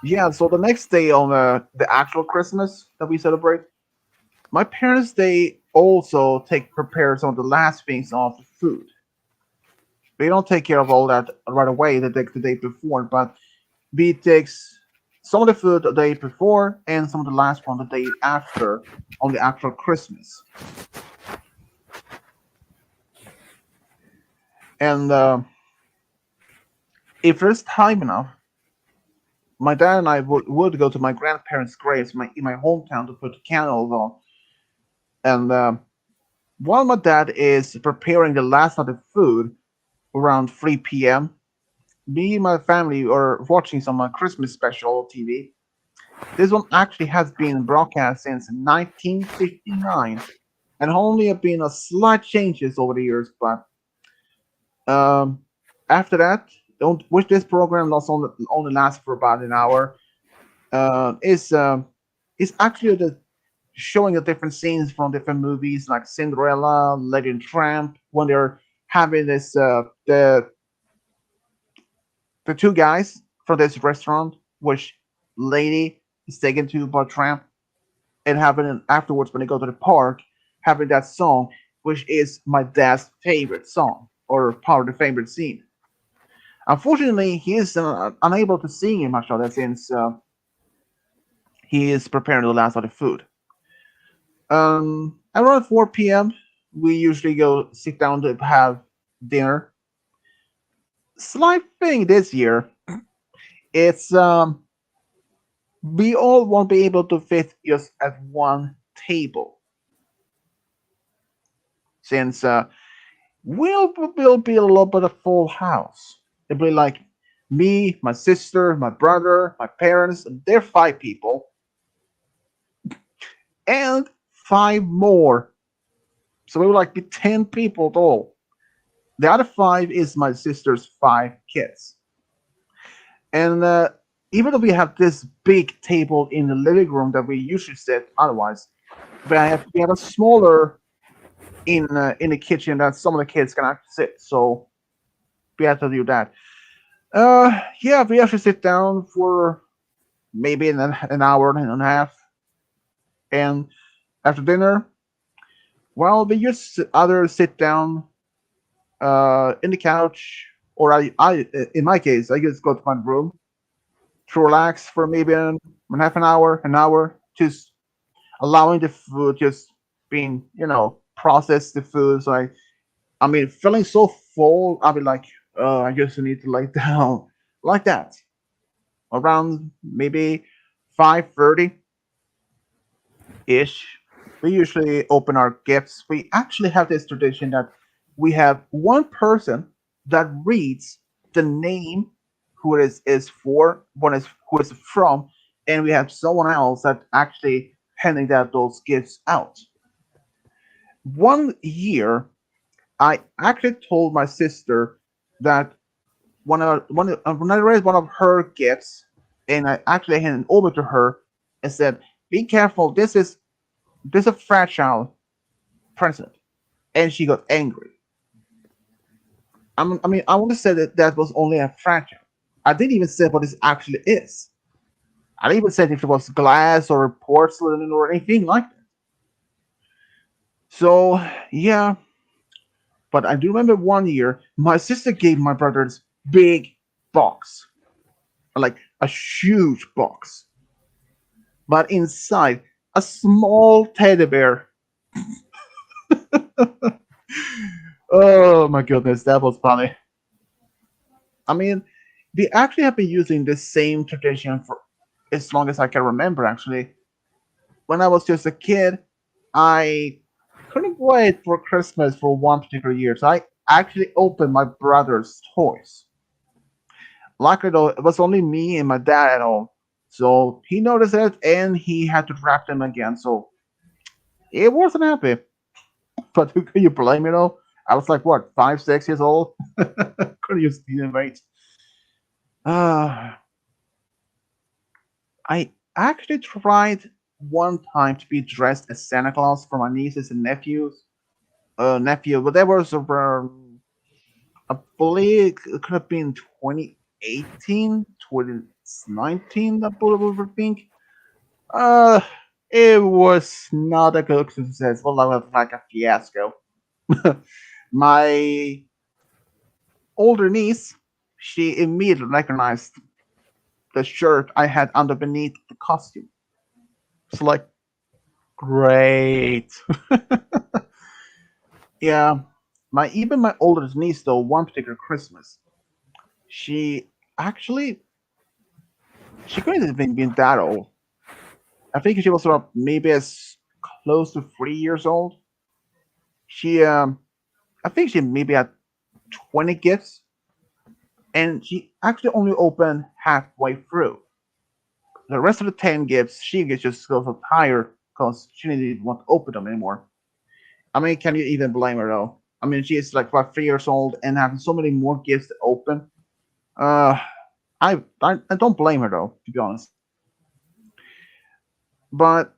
yeah. So the next day on the actual Christmas that we celebrate, my parents they also take prepare some of the last things of the food. They don't take care of all that right away. They take the day before, but we takes some of the food the day before and some of the last one the day after on the actual Christmas. And if there's time enough, my dad and I would go to my grandparents' graves in my hometown to put candles on. And while my dad is preparing the last of the food around 3 p.m., me and my family are watching some Christmas special on TV. This one actually has been broadcast since 1959 and only have been a slight changes over the years. But after that, don't which this program only lasts for about an hour. Is actually showing the different scenes from different movies like Cinderella, Lady and Tramp, when they're having this the two guys from this restaurant, which lady is taken to by Tramp, and having it afterwards when they go to the park, having that song, which is my dad's favorite song or part of the favorite scene. Unfortunately, he is unable to sing much of that since he is preparing the last of the food. Around 4 p.m., we usually go sit down to have dinner. Slight thing this year, it's we all won't be able to fit just at one table since we'll be a little bit of full house. It'll be like me, my sister, my brother, my parents. They're 5 people, and 5 more. So we will like be 10 people total. The other 5 is my sister's 5 kids. And even though we have this big table in the living room that we usually sit otherwise, we have a smaller in the kitchen that some of the kids can actually sit. So we have to do that. Yeah, we have to sit down for maybe an hour and a half, and after dinner, well, we just either sit down in the couch, or I in my case, I just go to my room to relax for maybe half an hour, just allowing the food just being, process the food. So I mean, feeling so full, I'll be like, oh, I just need to lay down like that. Around maybe 5:30 ish, we usually open our gifts. We actually have this tradition that we have one person that reads the name who is for, one is who is from, and we have someone else that actually handing that those gifts out. One year, I actually told my sister that when I read one of her gifts, and I actually handed it over to her and said, "Be careful. This is a fragile present," and she got angry. I mean, I want to say that that was only a fragile. I didn't even say what this actually is. I didn't even say if it was glass or porcelain or anything like that. So yeah, but I do remember one year my sister gave my brother's big box, like a huge box, but inside a small teddy bear. Oh my goodness, that was funny. I mean, we actually have been using the same tradition for as long as I can remember. Actually, when I was just a kid, I couldn't wait for Christmas for one particular year, so I actually opened my brother's toys. Luckily, though, it was only me and my dad at home, so he noticed it and he had to wrap them again. So it wasn't happy. But who could you blame? I was like what, 5, 6 years old. Couldn't use the wait. Uh, I actually tried one time to be dressed as Santa Claus for my nieces and nephews. But that was around, I believe it could have been 2018, 2019, I believe, I think. Uh, it was not a good success. Well, it was like a fiasco. My older niece, she immediately recognized the shirt I had under beneath the costume. It's like, great. Yeah, my oldest niece though, one particular Christmas, she actually she couldn't have been that old. I think she was sort of maybe as close to 3 years old. She I think she maybe had 20 gifts, and she actually only opened halfway through. The rest of the 10 gifts, she gets just so tired because she didn't want to open them anymore. I mean, can you even blame her though? I mean, she is like about 3 years old and having so many more gifts to open. Uh, I don't blame her though, to be honest. But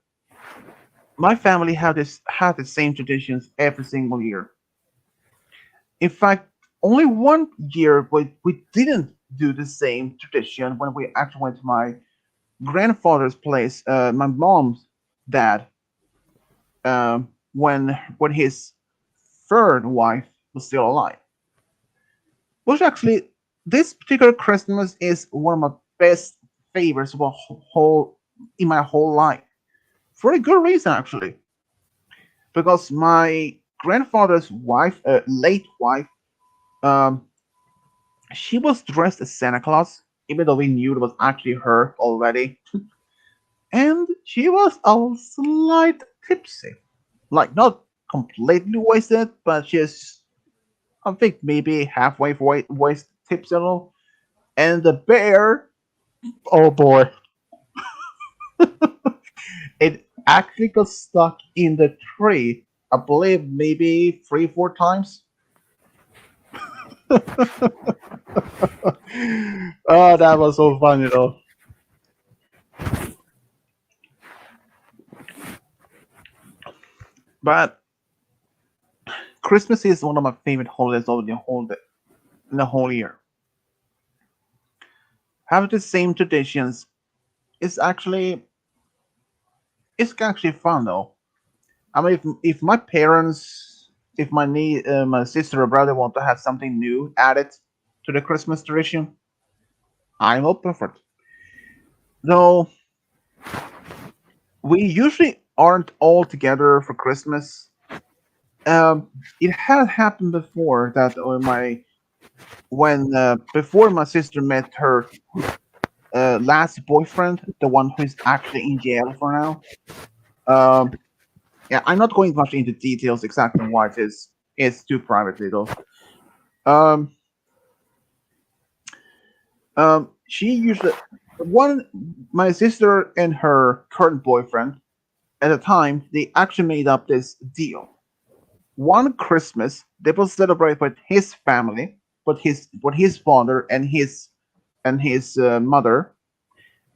my family had the same traditions every single year. In fact, only one year we didn't do the same tradition when we actually went to my grandfather's place, my mom's dad, when his third wife was still alive. Which actually, this particular Christmas is one of my best favorites of a whole in my whole life, for a good reason actually, because my grandfather's wife, late wife, um, she was dressed as Santa Claus, even though we knew it was actually her already, and she was a slight tipsy, like not completely wasted, but she's, I think, maybe halfway waist tipsy, and the bear, oh boy, it actually got stuck in the tree. I believe maybe 3, 4 times. Oh, that was so funny though. But Christmas is one of my favorite holidays of the whole year. Having the same traditions is actually fun though. I mean, if my parents, if my sister or brother want to have something new added to the Christmas tradition, I'm open for it. Though we usually aren't all together for Christmas. It had happened before that when before my sister met her last boyfriend, the one who's actually in jail for now. Um, yeah, I'm not going much into details exactly why it is. It's too privately though. Um, she usually one my sister and her current boyfriend at the time they actually made up this deal. One Christmas they will celebrate with his family, with his father and his mother,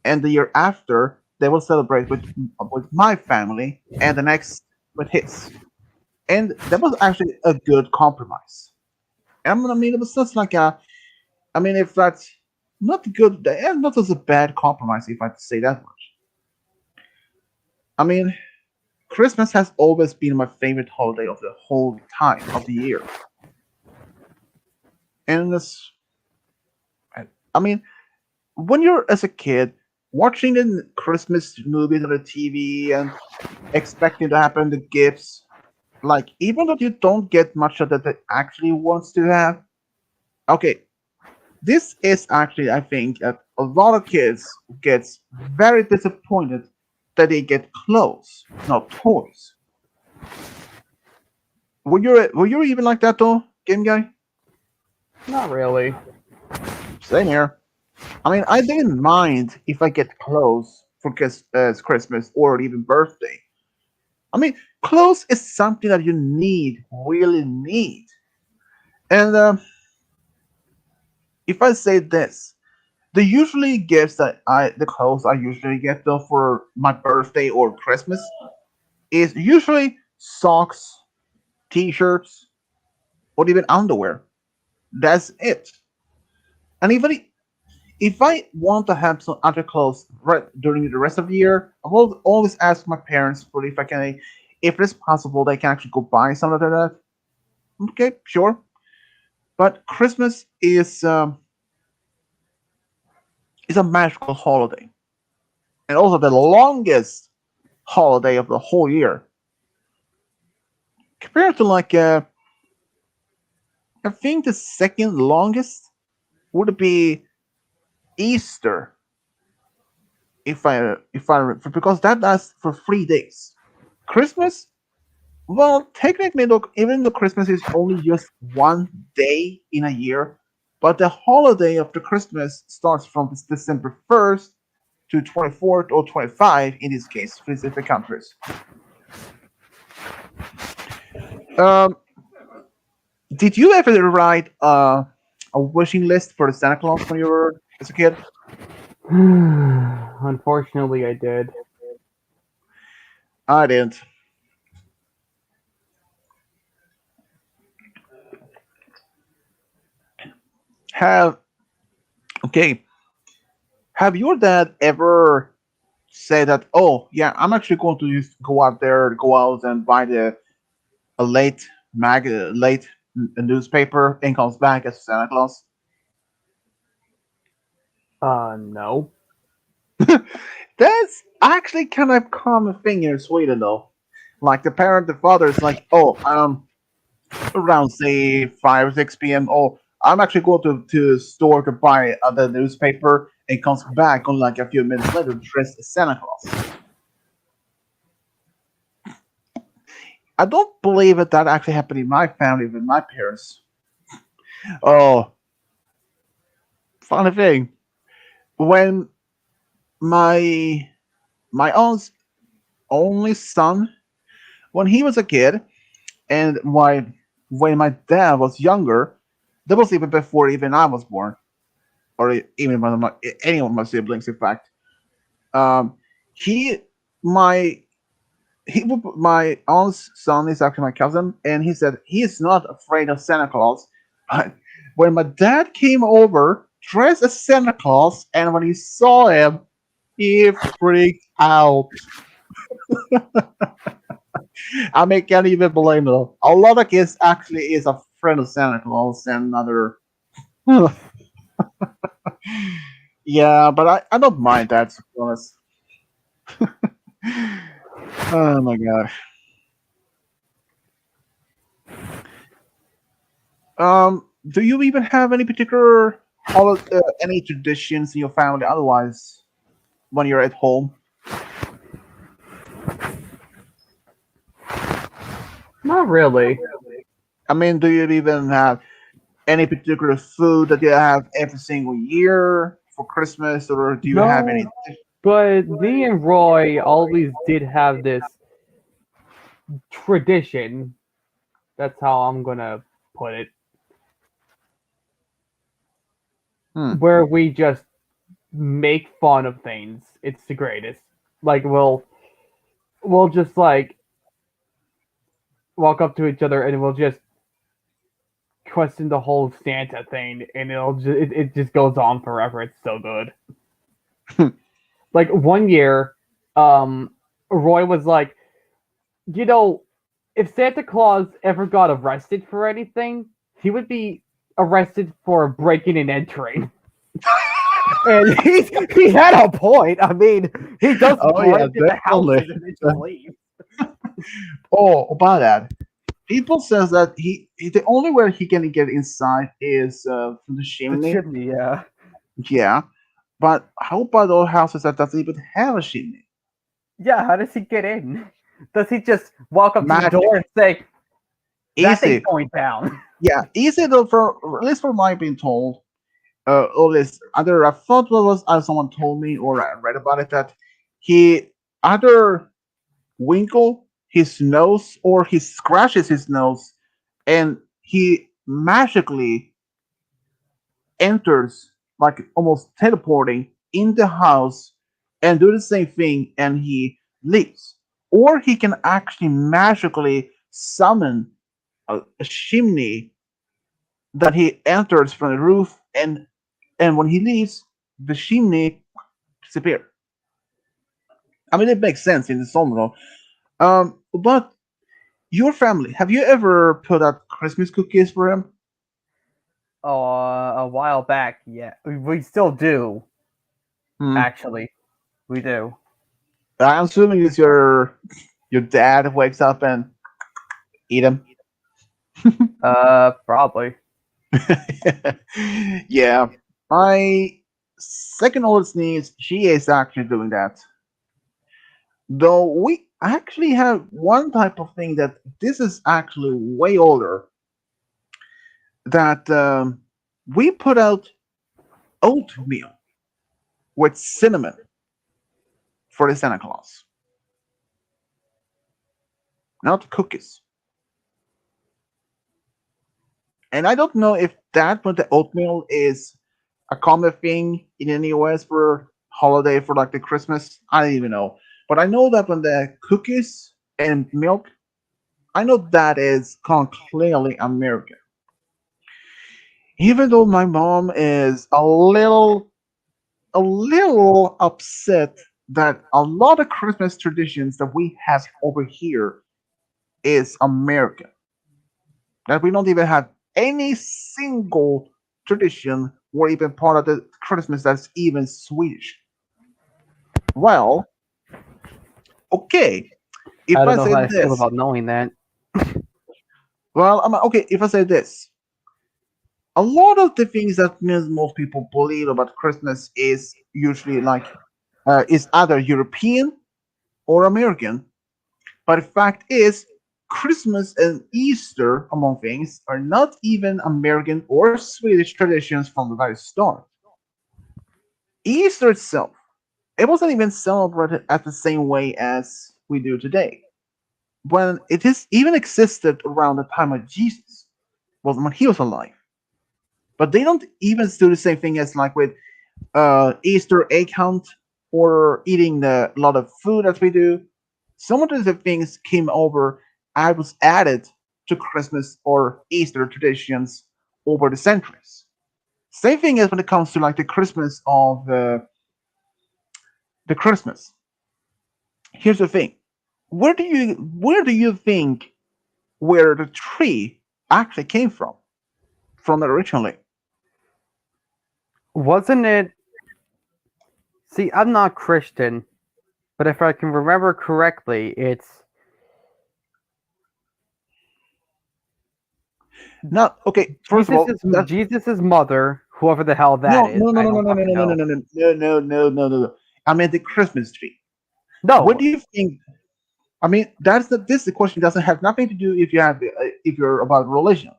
and the year after they will celebrate with my family, and the next with his. And that was actually a good compromise. I mean, it was just like I mean, if that's not good, and not as a bad compromise, if I have to say that much. I mean, Christmas has always been my favorite holiday of the whole time of the year, and this, I mean, when you're as a kid watching the Christmas movies on the TV and expecting to happen the gifts, like even though you don't get much of that actually wants to have. Okay, this is actually I think that a lot of kids gets very disappointed that they get clothes, not toys. Were you even like that though, game guy? Not really. Same here. I mean, I didn't mind if I get clothes for Christmas or even birthday. I mean, clothes is something that you need, really need. And if I say this, the usually gifts the clothes I usually get though for my birthday or Christmas is usually socks, t-shirts, or even underwear. That's it. And even if I want to have some other clothes right during the rest of the year, I will always ask my parents for if I can, if it's possible, they can actually go buy something like that. Okay, sure. But Christmas is a magical holiday, and also the longest holiday of the whole year. Compared to I think the second longest would be Easter, if I because that lasts for 3 days. Christmas, well, technically, look, even though Christmas is only just one day in a year, but the holiday of the Christmas starts from December 1st to 24th or 25 in this case, specific countries. Um, did you ever write a wishing list for the Santa Claus when you were as a kid? Unfortunately, I did. I didn't. Have okay. Have your dad ever said that? Oh, yeah, I'm actually going to just go out and buy a late newspaper and comes back as Santa Claus. No. That's actually kind of common thing in Sweden though. Like the father is like, oh, around say 5 or 6 p.m. Oh, I'm actually going to the store to buy the newspaper and comes back on like a few minutes later dressed as Santa Claus. I don't believe that actually happened in my family with my parents. Oh, funny thing. When my my aunt's only son, when he was a kid, and when my dad was younger, that was even before even I was born, or even one of any of my siblings, in fact. Um, he, my my aunt's son is actually my cousin, and he said he is not afraid of Santa Claus. But when my dad came over dressed as Santa Claus, and when he saw him, he freaked out. I mean, can't even blame him. A lot of kids actually is a friend of Santa Claus and other. Yeah, but I don't mind that, to be honest. Oh my god. Do you even have any particular any traditions in your family otherwise when you're at home? Not really. I mean, do you even have any particular food that you have every single year for Christmas, or do you have any? No, but me and Roy always did have this tradition. That's how I'm gonna put it, Hmm. where we just make fun of things. It's the greatest. Like we'll just like walk up to each other and we'll just question the whole Santa thing, and it just goes on forever. It's so good. Like one year, Roy was like, you know, if Santa Claus ever got arrested for anything, he would be arrested for breaking and entering. And he had a point. I mean, he does Oh, break yeah, into the houses definitely. and then leave. Oh, about that. People says that the only way he can get inside is from the The chimney. chimney, yeah. Yeah, but how about all houses that doesn't even have a chimney? Yeah, how does he get in? Does he just walk up to the Magic. door and say, that thing's Easy. going down? Yeah, easy though. For at least for my being told, all this either I thought it was someone told me or I read about it that he either winkle his nose or he scratches his nose and he magically enters like almost teleporting in the house and do the same thing and he leaves. Or he can actually magically summon a chimney that he enters from the roof and when he leaves, the chimney disappears. I mean, it makes sense in the song, though. But your family, have you ever put out Christmas cookies for him? Oh, a while back, yeah. We still do, Hmm. actually. We do. I'm assuming it's your dad wakes up and eat them. Probably. Yeah, my second oldest niece, she is actually doing that. Though we actually have one type of thing that this is actually way older that we put out oatmeal with cinnamon for the Santa Claus, not cookies. And I don't know if that with the oatmeal is a common thing in the US for holiday for like the Christmas. I don't even know. But I know that when the cookies and milk, I know that is clearly American. Even though my mom is a little upset that a lot of Christmas traditions that we have over here is American. That we don't even have any single tradition or even part of the Christmas that's even Swedish. Well, okay. If I don't I know say how I feel this, about knowing that. well, okay. If I say this, a lot of the things that most people believe about Christmas is usually like is either European or American. But the fact is, Christmas and Easter, among things, are not even American or Swedish traditions from the very start. Easter itself, it wasn't even celebrated at the same way as we do today. When it is even existed around the time of Jesus, was when he was alive. But they don't even do the same thing as like with Easter egg hunt or eating a lot of food as we do. some of the things came over and was added to Christmas or Easter traditions over the centuries. Same thing as when it comes to like the Christmas of the Christmas. Here's the thing: where do you think where the tree actually came from? From originally? Wasn't it? See, I'm not Christian, but if I can remember correctly, it's Not okay. First of all, that Jesus's mother, whoever the hell no, that is. no, no, I no, no, don't no, no, fucking no, no, know. no, no, no, no, no, no, no. I meant the Christmas tree. What No, do you think? I mean, that's the this the question doesn't have nothing to do if you have if you're about religion.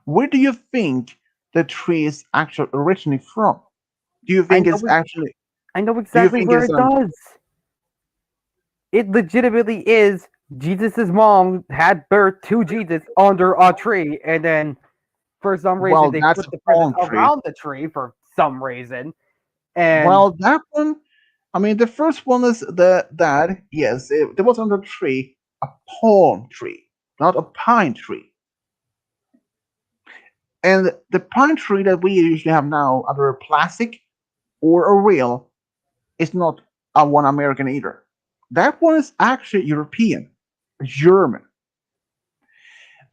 Where do you think the tree is actually originally from? Do you I think know. it's actually? I know Do you exactly think where it's it does. It legitimately is. Jesus's mom had birth to Jesus under a tree, and then for some reason well, they that's put a the presents palm tree. around the tree for some reason. And Well, that one. I mean, the first one is the that yes, there was on the tree a palm tree, not a pine tree. And the pine tree that we usually have now, either plastic or a real, is not a one American either. That one is actually European, German.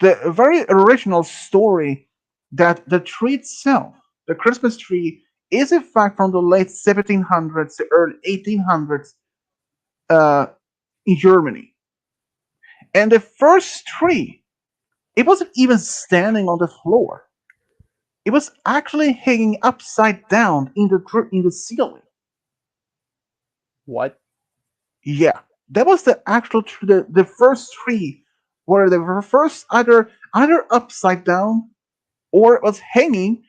The very original story that the tree itself, the Christmas tree, is in fact from the late 1700s to early 1800s uh, in Germany. And the first tree, it wasn't even standing on the floor. It was actually hanging upside down in the ceiling. what? Yeah, that was the actual the first tree where they were first either upside down or it was hanging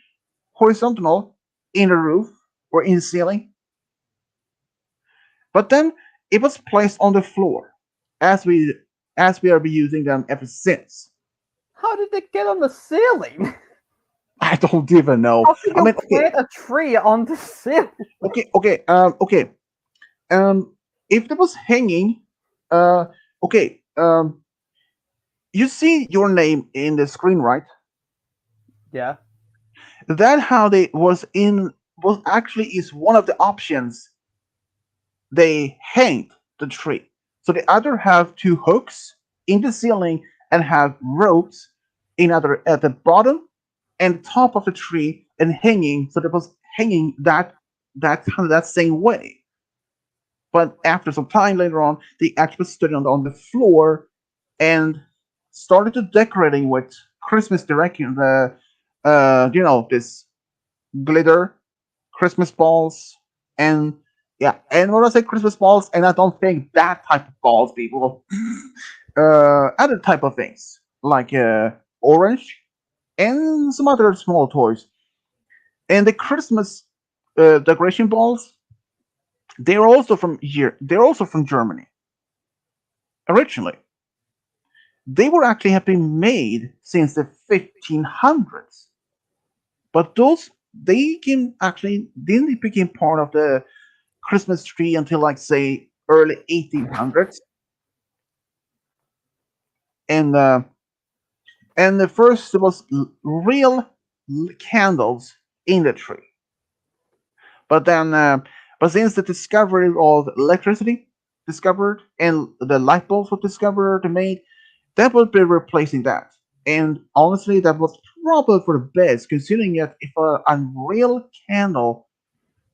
horizontal in the roof or in the ceiling. But then it was placed on the floor as we are using them ever since. How did it get on the ceiling? I don't even know. How can I you mean, okay, plant a tree on the ceiling? okay. Um, if it was hanging, uh, okay, you see your name in the screen, right? Yeah. That how they was actually is one of the options they hanged the tree. So they either have two hooks in the ceiling and have ropes in other at the bottom and top of the tree and hanging. So it was hanging that same way. But after some time later on, they actually stood on the floor and started to decorating with Christmas decoration. This glitter, Christmas balls, and yeah. And when I say Christmas balls, and I don't think that type of balls, people. Other type of things like orange and some other small toys. And the Christmas decoration balls, they're also from Germany originally. They were actually have been made since the 1500s, but those they can actually didn't become part of the Christmas tree until like say early 1800s, and the first was real candles in the tree. But then, but since the discovery of electricity discovered and the light bulbs were discovered and made, that would be replacing that. And honestly, that was probably for the best, considering that if a unreal candle,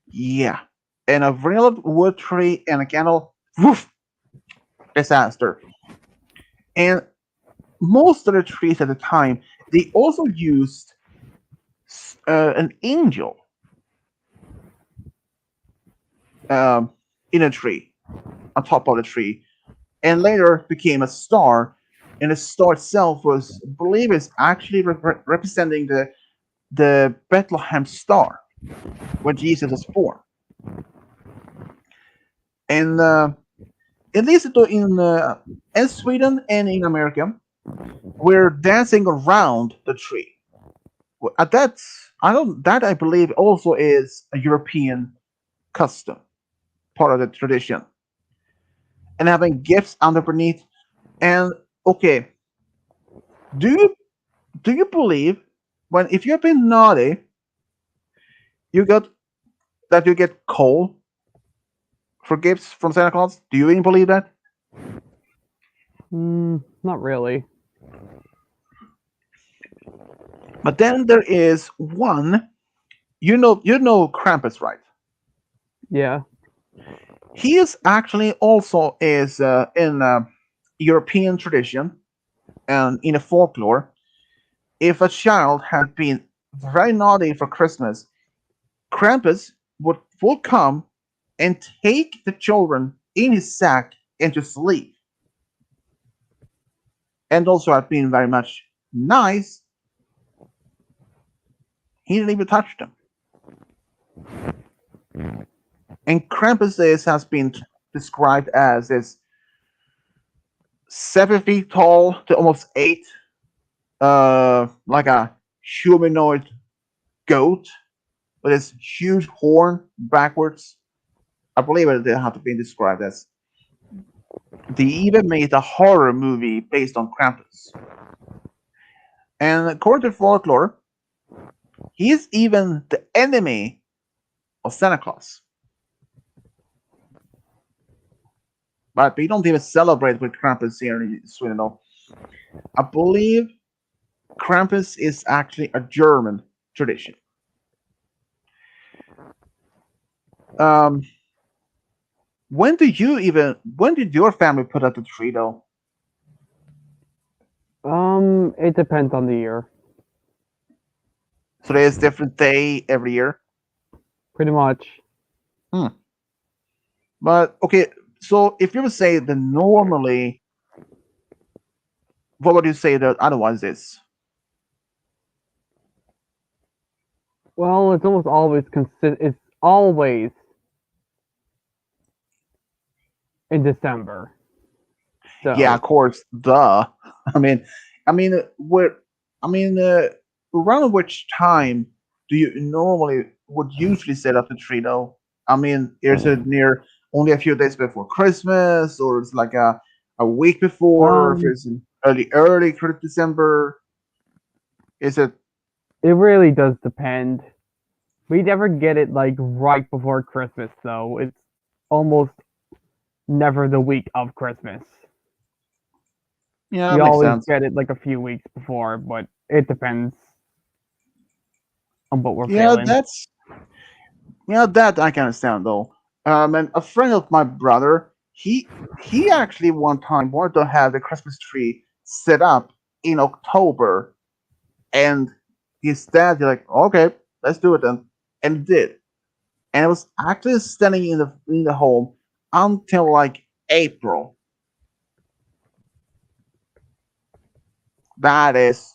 yeah, and a real wood tree and a candle, woof, disaster. And most of the trees at the time, they also used an angel um, in a tree, on top of the tree, and later became a star. And the star itself was, I believe, is actually representing the Bethlehem star, where Jesus was born. And at least in Sweden and in America, we're dancing around the tree. That I believe also is a European custom, part of the tradition. and having gifts underneath. And okay, do you believe when if you've been naughty, you got that you get coal for gifts from Santa Claus? Do you even believe that? Not really. But then there is one. You know Krampus, right? Yeah. He is actually also is in European tradition and in a folklore. If a child had been very naughty for Christmas, Krampus would come and take the children in his sack and to sleep. And also had been very much nice. He didn't even touch them. And Krampus has been described as this 7 feet tall to almost 8, like a humanoid goat with this huge horn backwards. I believe it had to be described as. They even made a horror movie based on Krampus. And according to folklore, he is even the enemy of Santa Claus. But we don't even celebrate with Krampus here in Sweden, though. I believe Krampus is actually a German tradition. Um, when did your family put up the tree, though? It depends on the year. So there's different day every year. Pretty much. But okay, so if you would say that normally, what would you say that otherwise is? Well, it's almost always it's always in December. So Yeah, of course, duh. I mean, what? I mean, around which time do you normally would usually set up the tree, though? I mean, is it near only a few days before Christmas, or it's like a week before, or if it's in early December? Is it? it really does depend. We never get it like right before Christmas though. It's almost never the week of Christmas. Yeah, We that makes always sense. get it like a few weeks before, but it depends on what we're Yeah, feeling. that I can understand though. And a friend of my brother, he actually one time wanted to have the Christmas tree set up in October, and his dad like, okay, let's do it then, and he did, and it was actually standing in the home until like April. That is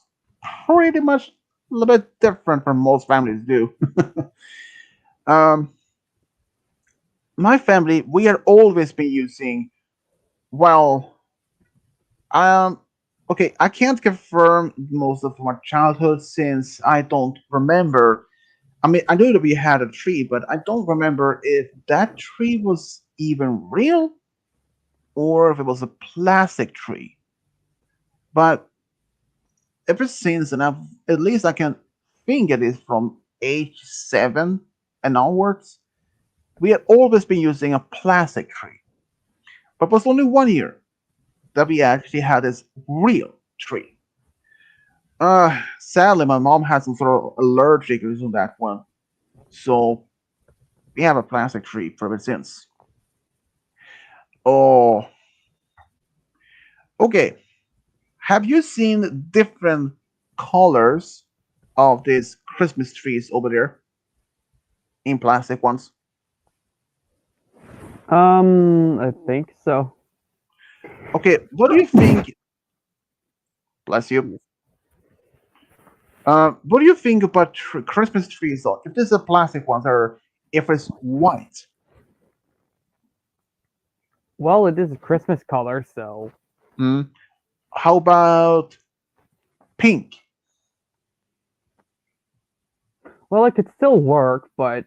pretty much a little bit different from most families do. um, my family, we had always been using, well, um, okay, I can't confirm most of my childhood since I don't remember. I mean, I knew that we had a tree, but I don't remember if that tree was even real or if it was a plastic tree. But ever since, and at least I can think it is from age 7 and onwards, we had always been using a plastic tree. But it was only 1 year that we actually had this real tree. Sadly, my mom had some sort of allergic to that one, so we have a plastic tree for ever since. Oh, okay. Have you seen different colors of these Christmas trees over there in plastic ones? I think so. Okay, what do you think? Bless you. What do you think about Christmas trees? Though? If this is a plastic ones, or if it's white? Well, it is a Christmas color, so Hmm. How about pink? well, it could still work, but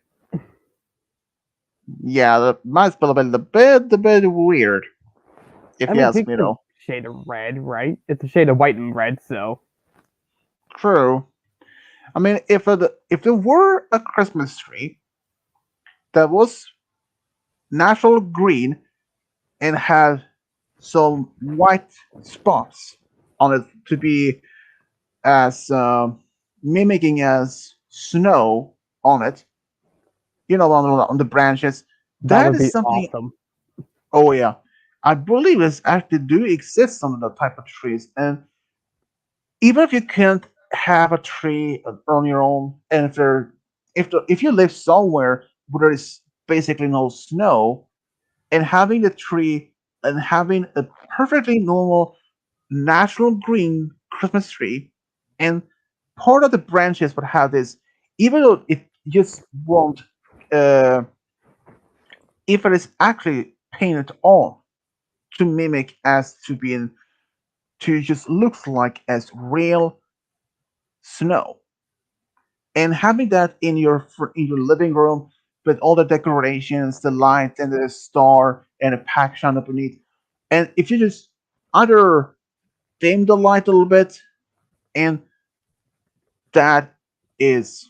Yeah, that might be a bit weird. If I you mean, ask pink's me, a though. shade of red, right? It's a shade of white and red, so True. I mean, if there were a Christmas tree that was natural green and had some white spots on it to be as mimicking as snow on it, on the branches. that That would is be something. awesome. Oh yeah, I believe this actually do exist some of the type of trees, and even if you can't have a tree on your own, and if you live somewhere where there is basically no snow, and having the tree and having a perfectly normal natural green Christmas tree, and part of the branches would have this, even though it just won't, uh, if it is actually painted on to mimic as to being to just looks like as real snow, and having that in your living room with all the decorations, the lights, and the star and a pack shine underneath, and if you just either dim the light a little bit, and that is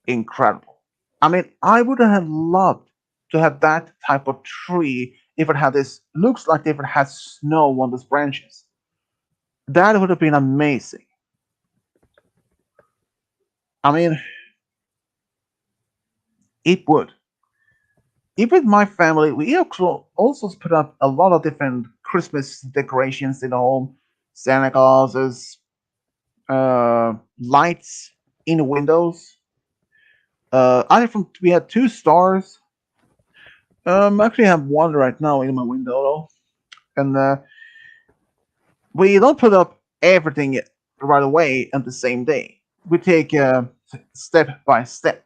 incredible. I mean, I would have loved to have that type of tree if it had this. Looks like if it had snow on those branches. That would have been amazing. I mean, it would. Even my family, we also put up a lot of different Christmas decorations in the home. Santa Clauses, lights in the windows. We had two stars. I actually have one right now in my window, though. And we don't put up everything right away on the same day. We take step by step.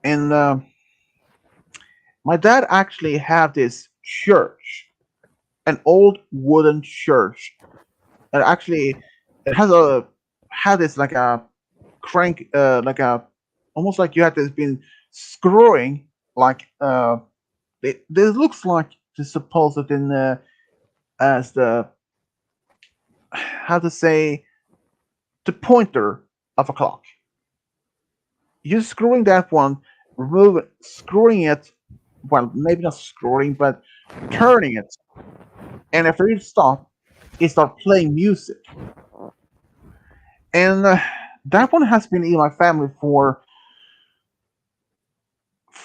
And my dad actually had this church, an old wooden church. And actually, it had this like a crank, like a almost like you had this been screwing like this looks like the supposed in as the how to say the pointer of a clock. You're screwing that one, screwing it, well, maybe not screwing, but turning it, and after you stop, it start playing music. And that one has been in my family for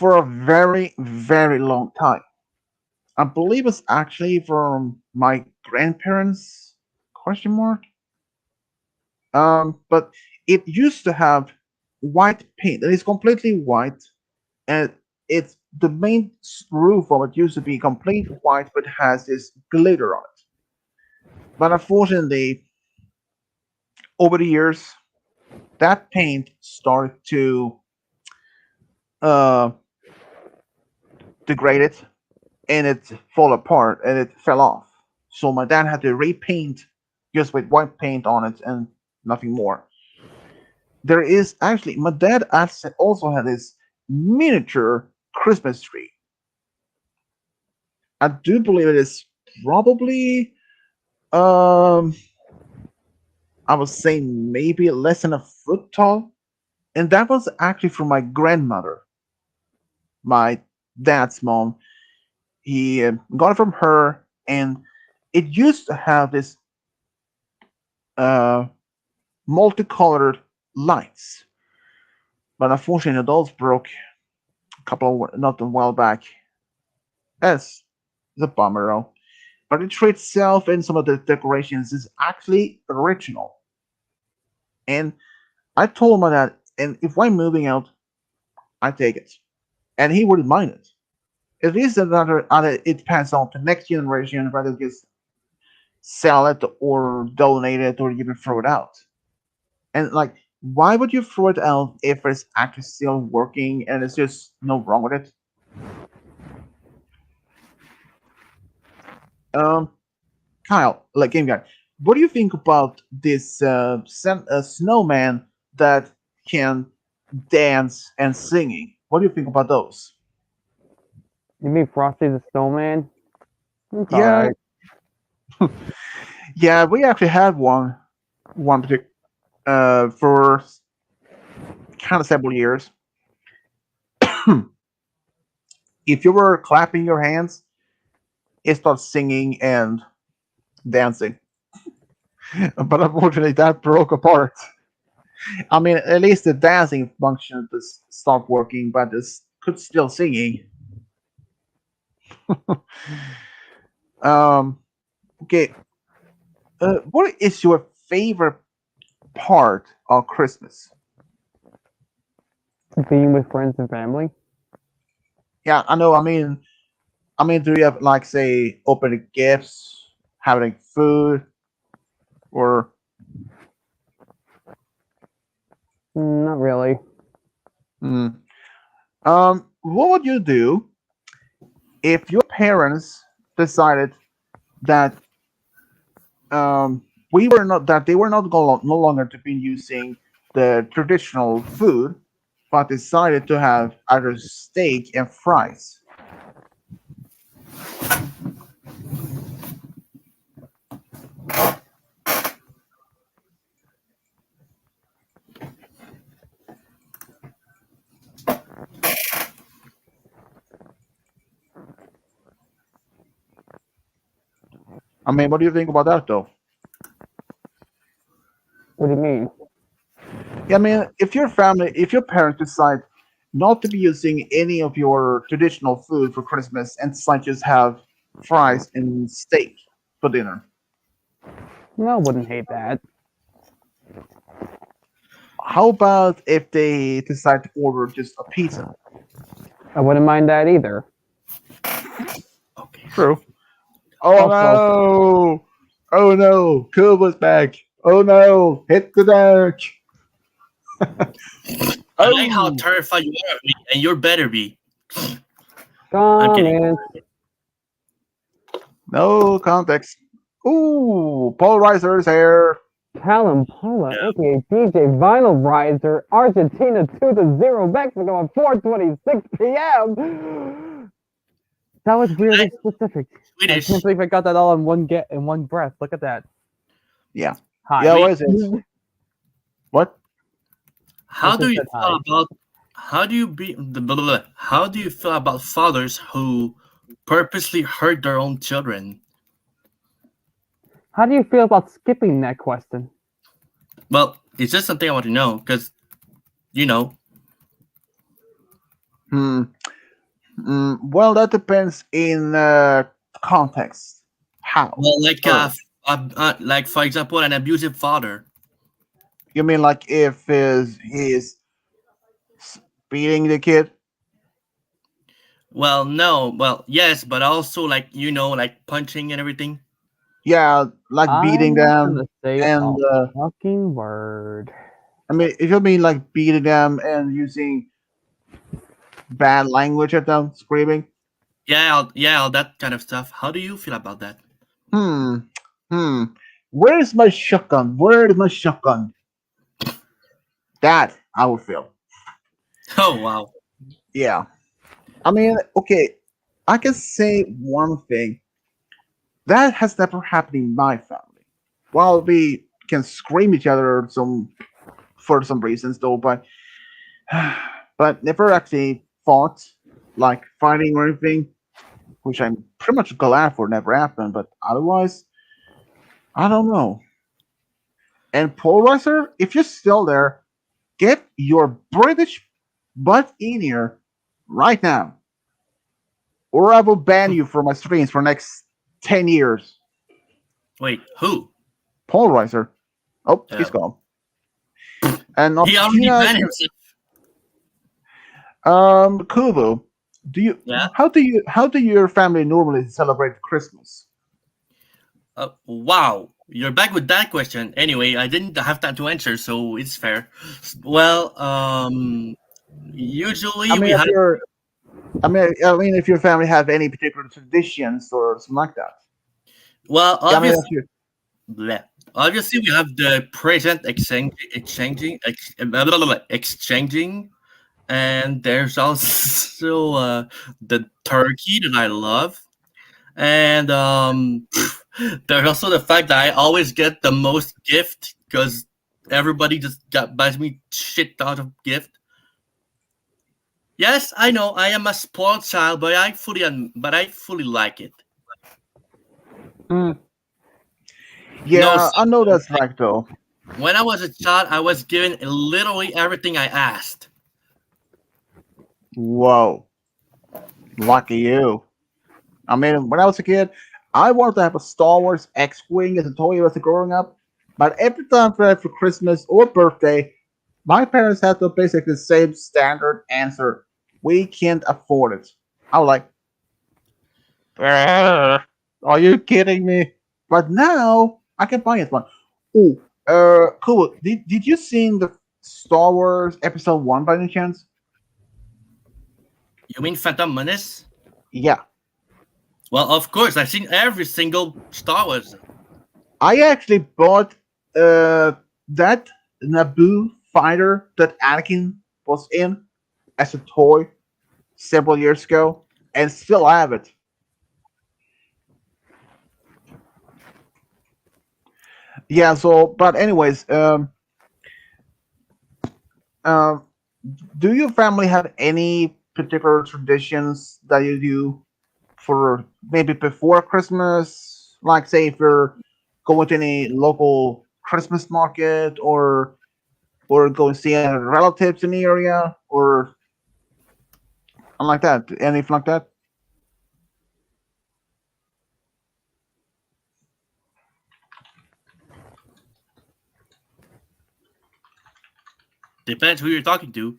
a very, very long time. I believe it's actually from my grandparents? Question mark. But it used to have white paint. It is completely white, and it's the main roof of it used to be complete white, but has this glitter on it. But unfortunately, over the years, that paint started to uh, degrade it, and it fall apart, and it fell off. So my dad had to repaint just with white paint on it and nothing more. There is actually my dad also had this miniature Christmas tree. I do believe it is probably um I was saying maybe less than a foot tall, and that was actually from my grandmother, my dad's mom. He got it from her, and it used to have this uh multicolored lights, but unfortunately those broke a couple of not a while back. Yes, it's a bummer though. But the tree itself and some of the decorations is actually original. And I told my dad, and if I'm moving out, I take it, and he wouldn't mind it. At least another it passes on to next generation rather than just sell it or donate it or even throw it out. And like, why would you throw it out if it's actually still working and it's just no wrong with it? Um, Kyle, like game guy, what do you think about this snowman that can dance and singing? What do you think about those? You mean Frosty the Snowman? It's Yeah. alright. Yeah, we actually had one particular for kind of several years. If you were clapping your hands, it starts singing and dancing. But unfortunately, that broke apart. I mean, at least the dancing function just stopped working, but it could still singing. um, okay, what is your favorite part of Christmas? Being with friends and family. Yeah, I know. I mean, do you have like say opening gifts, having food, or Not really. hmm. What would you do if your parents decided that we were not that they were not no longer to be using the traditional food, but decided to have either steak and fries? I mean, what do you think about that, though? What do you mean? Yeah, I mean, if your parents decide not to be using any of your traditional food for Christmas and decide just have fries and steak for dinner, No, I wouldn't hate that. how about if they decide to order just a pizza? I wouldn't mind that either. Okay. True. Oh Also- no! Oh no! Kuba's back! Oh no! Hit the deck! I like how Oh. terrified you are of me, and you're better be. Comments. No context. Ooh, Polarizer here. Callum Paula, Yeah. aka DJ Vinyl Riser, Argentina 2-0, Mexico at 4:26 p.m. That was weirdly specific. I Swedish. can't believe I got that all in one breath. Look at that. Yeah. Hi. Yeah, what is it? What? How I do just you said feel hi. about how do you feel about fathers who purposely hurt their own children? How do you feel about skipping that question? Well, it's just something I want to know because you know. Hmm. Well, that depends in context. How? Well, Oh. like for example, an abusive father. You mean like if he's beating the kid? Well, no, well, yes, but also like like punching and everything. Yeah, like beating I'm not them, gonna say and a fucking word. I mean, if you mean like beating them and using bad language at them, screaming. Yeah, all that kind of stuff. How do you feel about that? Hmm. Hmm. Where's my shotgun? Where's my shotgun? That I would feel. Oh wow. Yeah. I mean, okay. I can say one thing. That has never happened in my family. While we can scream each other for some reasons though, but never actually fought, like fighting or anything, which I'm pretty much glad for never happened. But otherwise, I don't know. And Polarizer, if you're still there, get your British butt in here right now, or I will ban you from my streams for next 10 years. Wait, who? Polarizer. Oh, he's Yeah. gone. And He already Argentina, banned himself. Kubo, Yeah. how do your family normally celebrate Christmas? Wow, you're back with that question. Anyway, I didn't have time to answer, so it's fair. Well, usually I mean, we if had. your if your family have any particular traditions or something like that. Well, Yeah, I mean, obviously, bleh. Obviously, we have the present exchanging, and there's also the turkey that I love, And there's also the fact that I always get the most gift because everybody just buys me shit out of gift. Yes, I know I am a spoiled child, but I fully like it. Yeah, I know that's seriously, right though. when I was a child, I was given literally everything I asked. Whoa, lucky you. I mean, when I was a kid, I wanted to have a Star Wars X-wing as a toy as a growing up, but every time for Christmas or birthday, my parents had the basically the same standard answer: "We can't afford it." I was like, "Ugh, "Are you kidding me?" But now I can buy it one. Oh, cool. Did you see the Star Wars Episode One by any chance? You mean Phantom Menace? Yeah, Well, of course, I've seen every single Star Wars. I actually bought that Naboo fighter that Anakin was in as a toy several years ago, and still have it. Yeah. So, but anyways, um, do your family have any particular traditions that you do for maybe before Christmas? Like, say, if you're going to any local Christmas market, or go and see any relatives in the area, or like that, anything like that. Depends who you're talking to.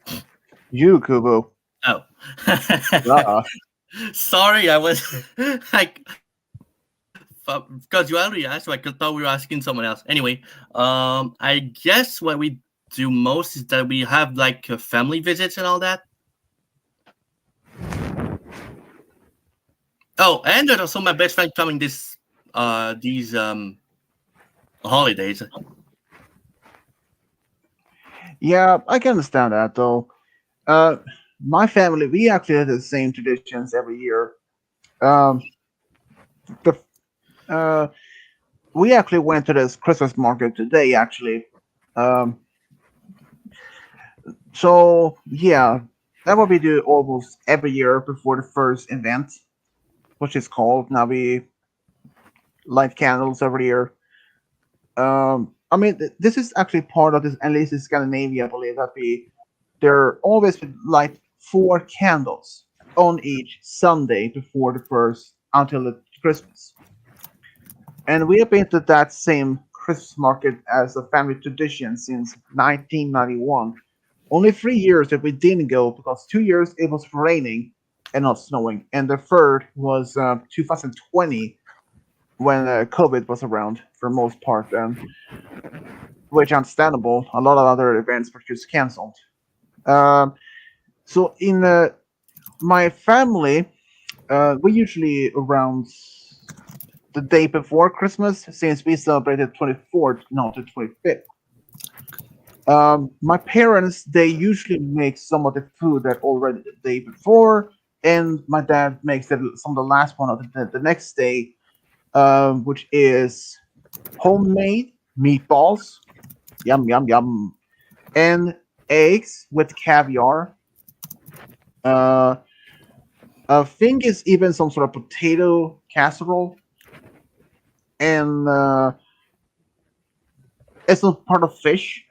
You, Kubo. Oh. Uh, Sorry, I was like, because you already asked, so I thought we were asking someone else. Anyway, I guess what we do most is that we have like family visits and all that. Oh, and there's also my best friend coming these holidays. yeah, I can understand that though. Uh, my family, we actually have the same traditions every year. Um, the uh, we actually went to this Christmas market today, actually. Um, so yeah, that what we do almost every year before the first event, which is called. Now we light candles every year. I mean, this is actually part of this, at least in Scandinavia, I believe that we there always light four candles on each Sunday before the first until the Christmas. And we have been to that same Christmas market as a family tradition since 1991. Only 3 years that we didn't go because 2 years it was raining and not snowing, and the third was 2020 when COVID was around for the most part, which understandable. A lot of other events were just cancelled. Um, so in my family, we usually around the day before Christmas, since we celebrated 24th, not the 25th. My parents they usually make some of the food that already the day before, and my dad makes some of the last one of the next day, which is homemade meatballs, yum yum yum, and eggs with caviar. Uh, I think it's even some sort of potato casserole, and it's a part of fish,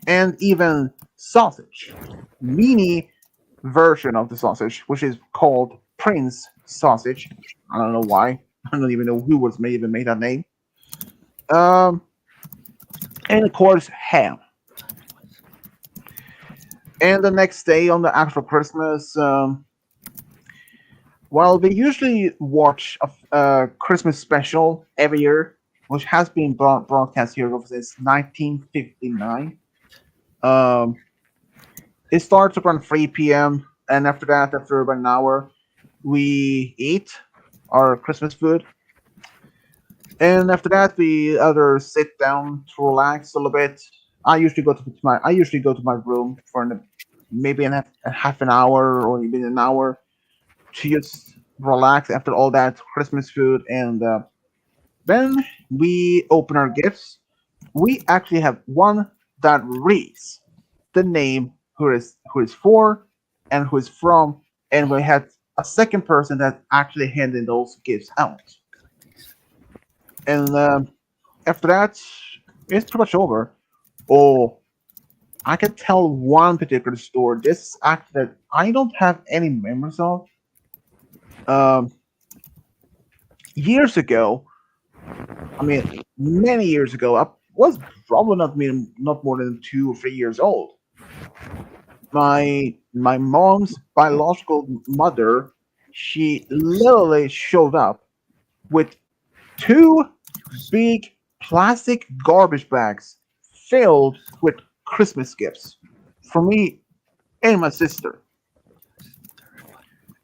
and even sausage, mini version of the sausage, which is called Prince sausage. I don't know why. I don't even know who was even made that name. Um, and of course ham. And the next day on the actual Christmas, well, we usually watch a Christmas special every year, which has been broadcast here since 1959. Um, it starts around 3 p.m. and after that, after about an hour, we eat our Christmas food. And after that, we either sit down to relax a little bit. I usually go to my room for maybe a half an hour or even an hour to just relax after all that Christmas food, and then we open our gifts. We actually have one that reads the name who is for and who is from, and we had a second person that actually handed those gifts out. And after that, it's pretty much over. Oh, I can tell one particular store. This act that I don't have any memories of. Um, Years ago, I mean, many years ago, I was probably not more than 2 or 3 years old. My mom's biological mother, she literally showed up with two big plastic garbage bags filled with Christmas gifts for me and my sister.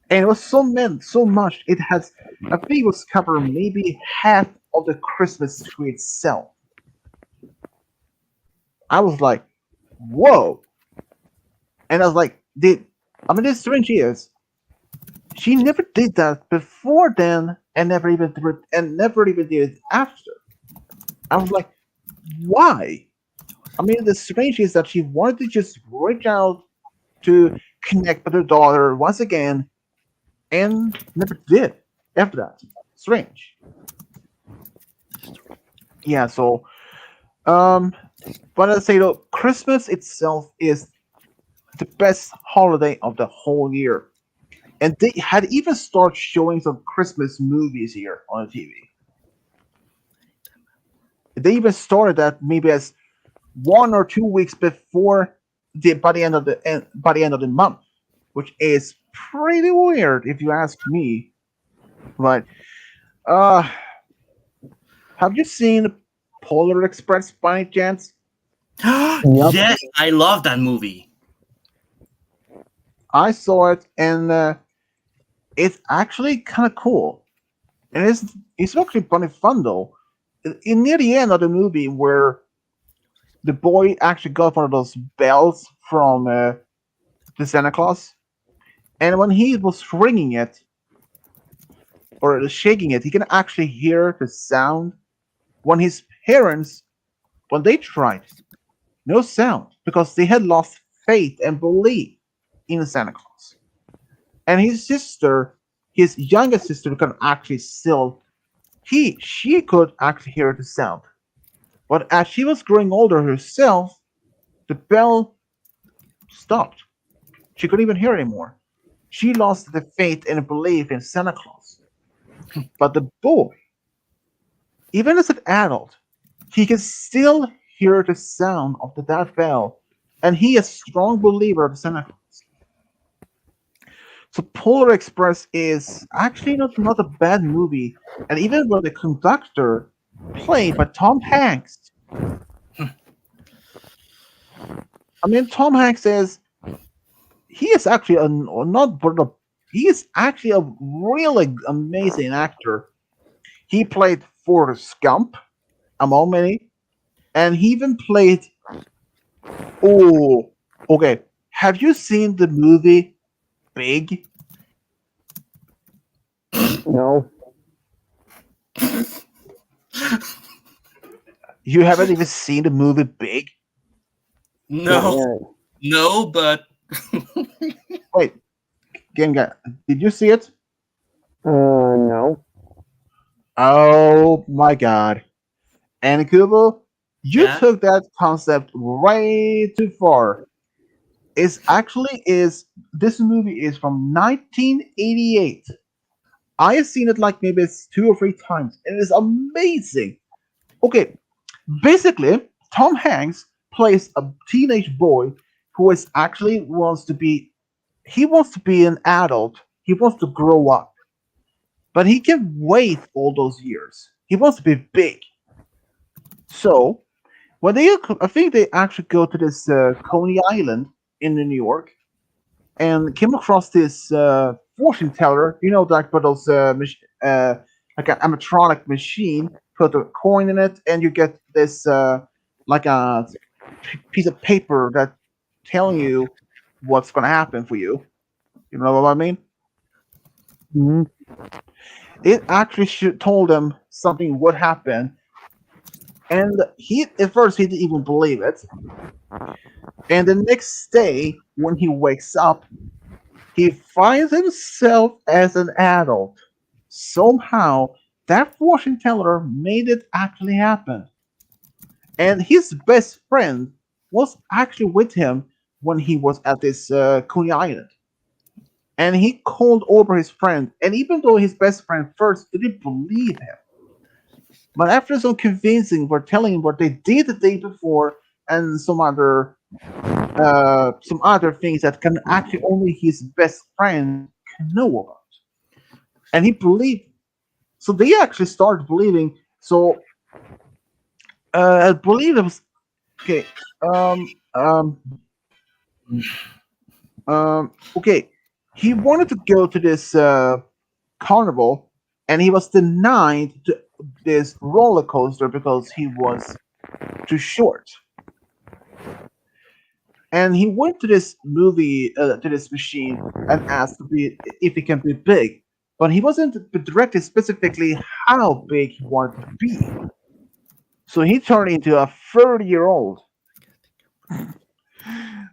And it was so much. It has, I think it was covering maybe half of the Christmas tree itself. I was like, whoa. And I was like, I mean, this strange is, she never did that before then, and never even did it after. I was like, why? I mean, the strange is that she wanted to just reach out to connect with her daughter once again, and never did after that. Strange. Yeah. So, um, but I say though, Christmas itself is the best holiday of the whole year, and they had even started showing some Christmas movies here on the TV. They even started that maybe as 1 or 2 weeks before the by the end of the month, which is pretty weird if you ask me. But uh, have you seen Polar Express by any chance? Yes, I love that movie. I saw it, and it's actually kind of cool, and it's actually pretty fun though. Near the end of the movie, where the boy actually got one of those bells from the Santa Claus, and when he was ringing it or shaking it, he can actually hear the sound. When his parents, when they tried, no sound because they had lost faith and belief in Santa Claus. And his sister, his youngest sister, can actually still she could actually hear the sound. But as she was growing older herself, the bell stopped. She couldn't even hear anymore. She lost the faith and belief in Santa Claus. But the boy, even as an adult, he can still hear the sound of that bell, and he is a strong believer of Santa Claus. So Polar Express is actually not a bad movie, and even with the conductor played by Tom Hanks. I mean, Tom Hanks is he is actually a not but a, he is actually a really amazing actor. He played Forrest Gump, among many, and he even played. Oh, okay. Have you seen the movie Big? No. You haven't even seen the movie Big? No, no, but Wait, Genga, did you see it? No. Oh my god. And Kubo, you yeah. took that concept way too far. It's actually is this movie is from 1988. I have seen it like maybe it's 2 or 3 times. It is amazing. Okay, basically, Tom Hanks plays a teenage boy who is actually wants to be an adult. He wants to grow up, but he can wait all those years. He wants to be big. So when I think they actually go to this Coney Island in New York and came across this fortune teller. You know, like for those like an animatronic machine. Put a coin in it, and you get this like a piece of paper that telling you what's going to happen for you. You know what I mean? Mhm. It actually told him something would happen, and he at first he didn't even believe it. And the next day, when he wakes up, he finds himself as an adult. Somehow, that fortune teller made it actually happen. And his best friend was actually with him when he was at this Coney Island. And he called over his friend. And even though his best friend first didn't believe him, but after some convincing, were telling him what they did the day before and some other things that can actually only his best friend can know about. And he believed. So they actually started believing. So I believe it was okay. Um, um, okay. He wanted to go to this carnival, and he was denied to this roller coaster because he was too short. And he went to this to this machine, and asked to be if he can be big, but he wasn't directed specifically how big he wanted to be. So he turned into a 30-year-old.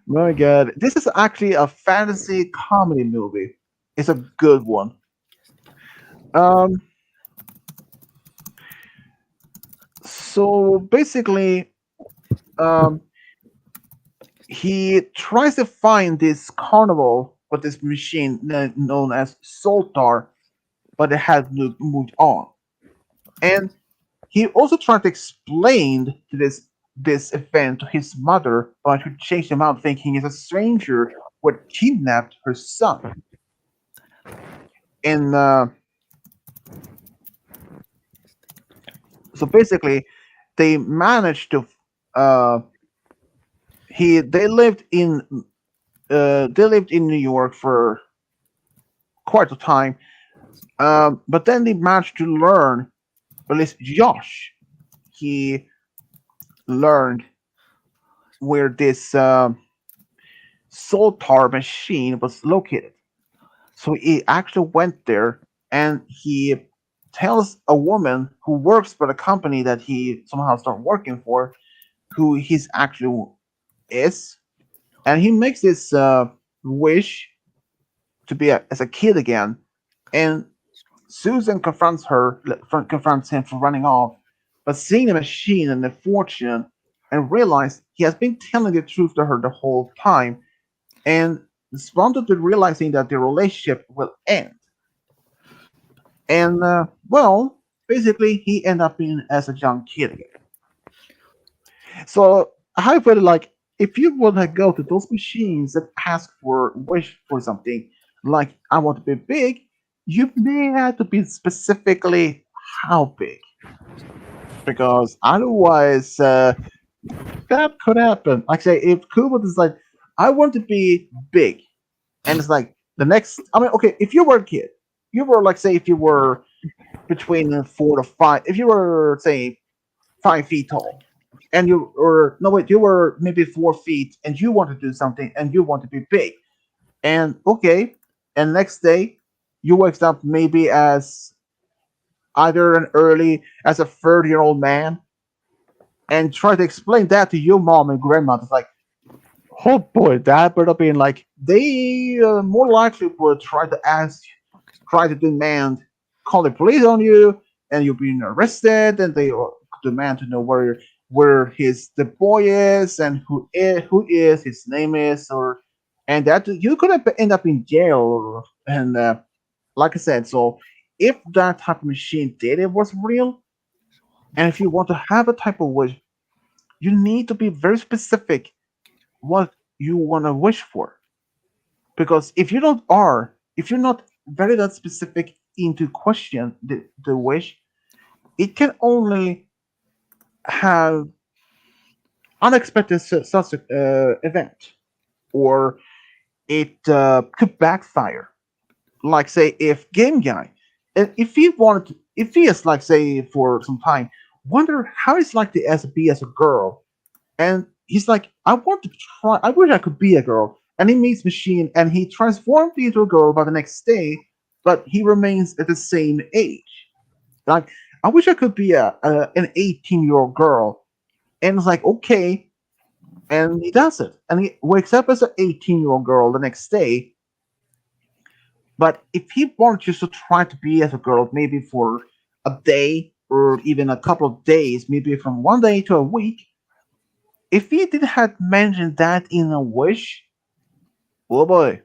My God, this is actually a fantasy comedy movie. It's a good one. Um, so basically, um, he tries to find this carnival with this machine known as Soltar, but it had moved on. And he also tried to explain to this event to his mother, but who changed him out thinking he's a stranger who had kidnapped her son. And so basically, they managed to. Uh, they lived in New York for quite a time, but then they managed to learn. At least Josh, he learned where this Soltar machine was located. So he actually went there, and he tells a woman who works for the company that he somehow started working for who he's actually is, and he makes this wish to be as a kid again. And Susan confronts him for running off, but seeing the machine and the fortune, and realize he has been telling the truth to her the whole time, and responded to realizing that the relationship will end. And well, basically, he ended up being as a young kid again. So I feel like if you want to go to those machines that ask for wish for something, like I want to be big, you may have to be specifically how big, because otherwise that could happen. Like say, if Kubo is like, I want to be big, and it's like the next. I mean, okay, if you were a kid, you were like say if you were between 4 to 5, if you were say 5 feet tall, and you or no wait, you were maybe 4 feet, and you want to do something, and you want to be big, and okay, and next day you wake up maybe as either an early as a 30-year-old man, and try to explain that to your mom and grandma. It's like, oh boy, that would have been like they more likely would try to demand, call the police on you, and you're being arrested, and they demand to know where the boy is, and who is his name is, or and that you could have end up in jail. And like I said, so if that type of machine data was real, and if you want to have a type of wish, you need to be very specific what you want to wish for. Because if you're not very that specific into question the wish, it can only have unexpected such event, or it could backfire. Like say if Game Guy, if he is like say for some time, wonder how it's like to be as a girl, and he's like, I want to try. I wish I could be a girl. And he meets Machine, and he transforms into a girl by the next day. but he remains at the same age. Like, I wish I could be an 18-year-old girl, and it's like, okay, and he does it, and he wakes up as an 18-year-old girl the next day. But if he wants just to try to be as a girl, maybe for a day or even a couple of days, maybe from one day to a week, if he did have mentioned that in a wish, oh boy,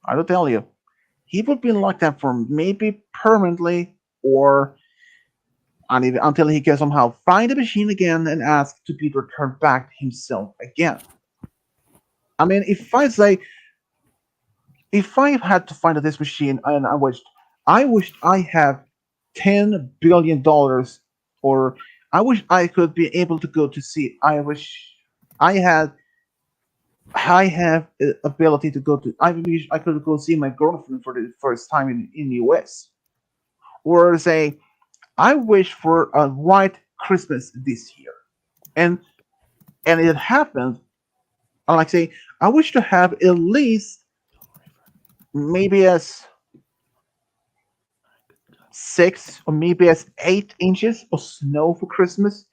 I will tell you, he would be like that for maybe permanently or until he can somehow find the machine again and ask to be returned back to himself again. I mean, if I had to find this machine and I wished I have $10 billion, or I wish I could be able to go to see. I wish I had I have ability to go to. I wish I could go see my girlfriend for the first time in the US, or say I wish for a white Christmas this year, and it happened. I like say I wish to have at least maybe as 6 or maybe as 8 inches of snow for Christmas,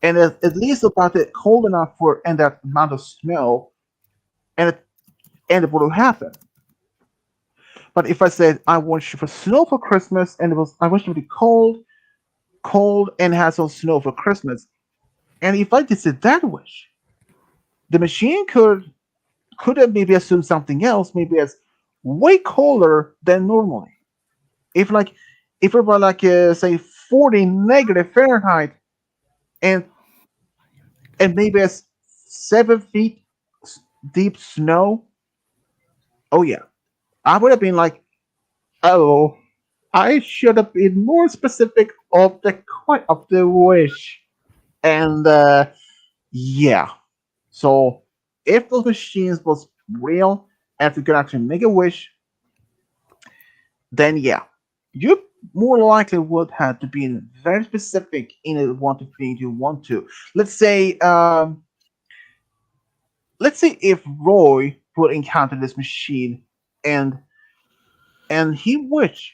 and at least about it cold enough for and that amount of snow, and it would happen. But if I said I want for snow for Christmas, and I wish it to be cold, and have some snow for Christmas, and if I did say that wish, the machine could have maybe assumed something else, maybe as way colder than normally. If like if it were like say 40 negative Fahrenheit, and maybe as 7 feet deep snow, oh yeah, I would have been like, oh, I should have been more specific of the wish, and yeah. So if those machines was real, and if you could actually make a wish, then yeah, you more likely would have to be very specific in the want of thing you want to. Let's say, if Roy would encounter this machine, and he wished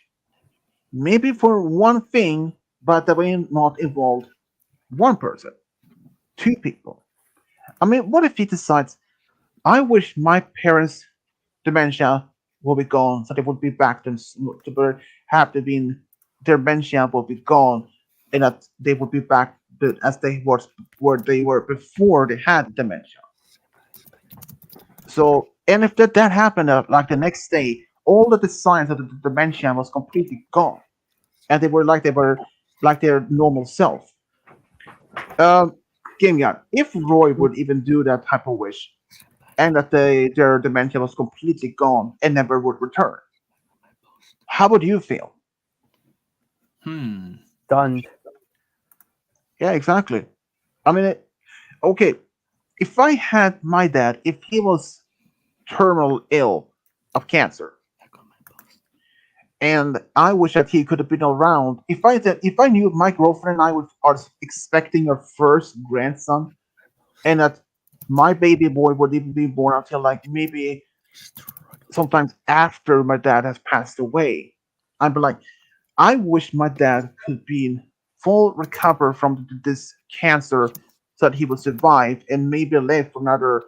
maybe for one thing, but that will not involve one person, two people. I mean, what if he decides, I wish my parents' dementia will be gone, so they would be back have to be their dementia will be gone, and that they would be back as they was where they were before they had dementia. So, and if that happened, like the next day, all of the signs of the dementia was completely gone, and they were like their normal self. Um, Game Yard, if Roy would even do that type of wish, and that their dementia was completely gone and never would return, how would you feel? Hmm. Stunned. Yeah, exactly. I mean, okay, if I had my dad, if he was terminal ill of cancer, and I wish that he could have been around. If I knew my girlfriend and I are expecting our first grandson, and that my baby boy would even be born until like maybe sometimes after my dad has passed away, I'd be like, I wish my dad could be in full recover from this cancer, so that he would survive and maybe live for another,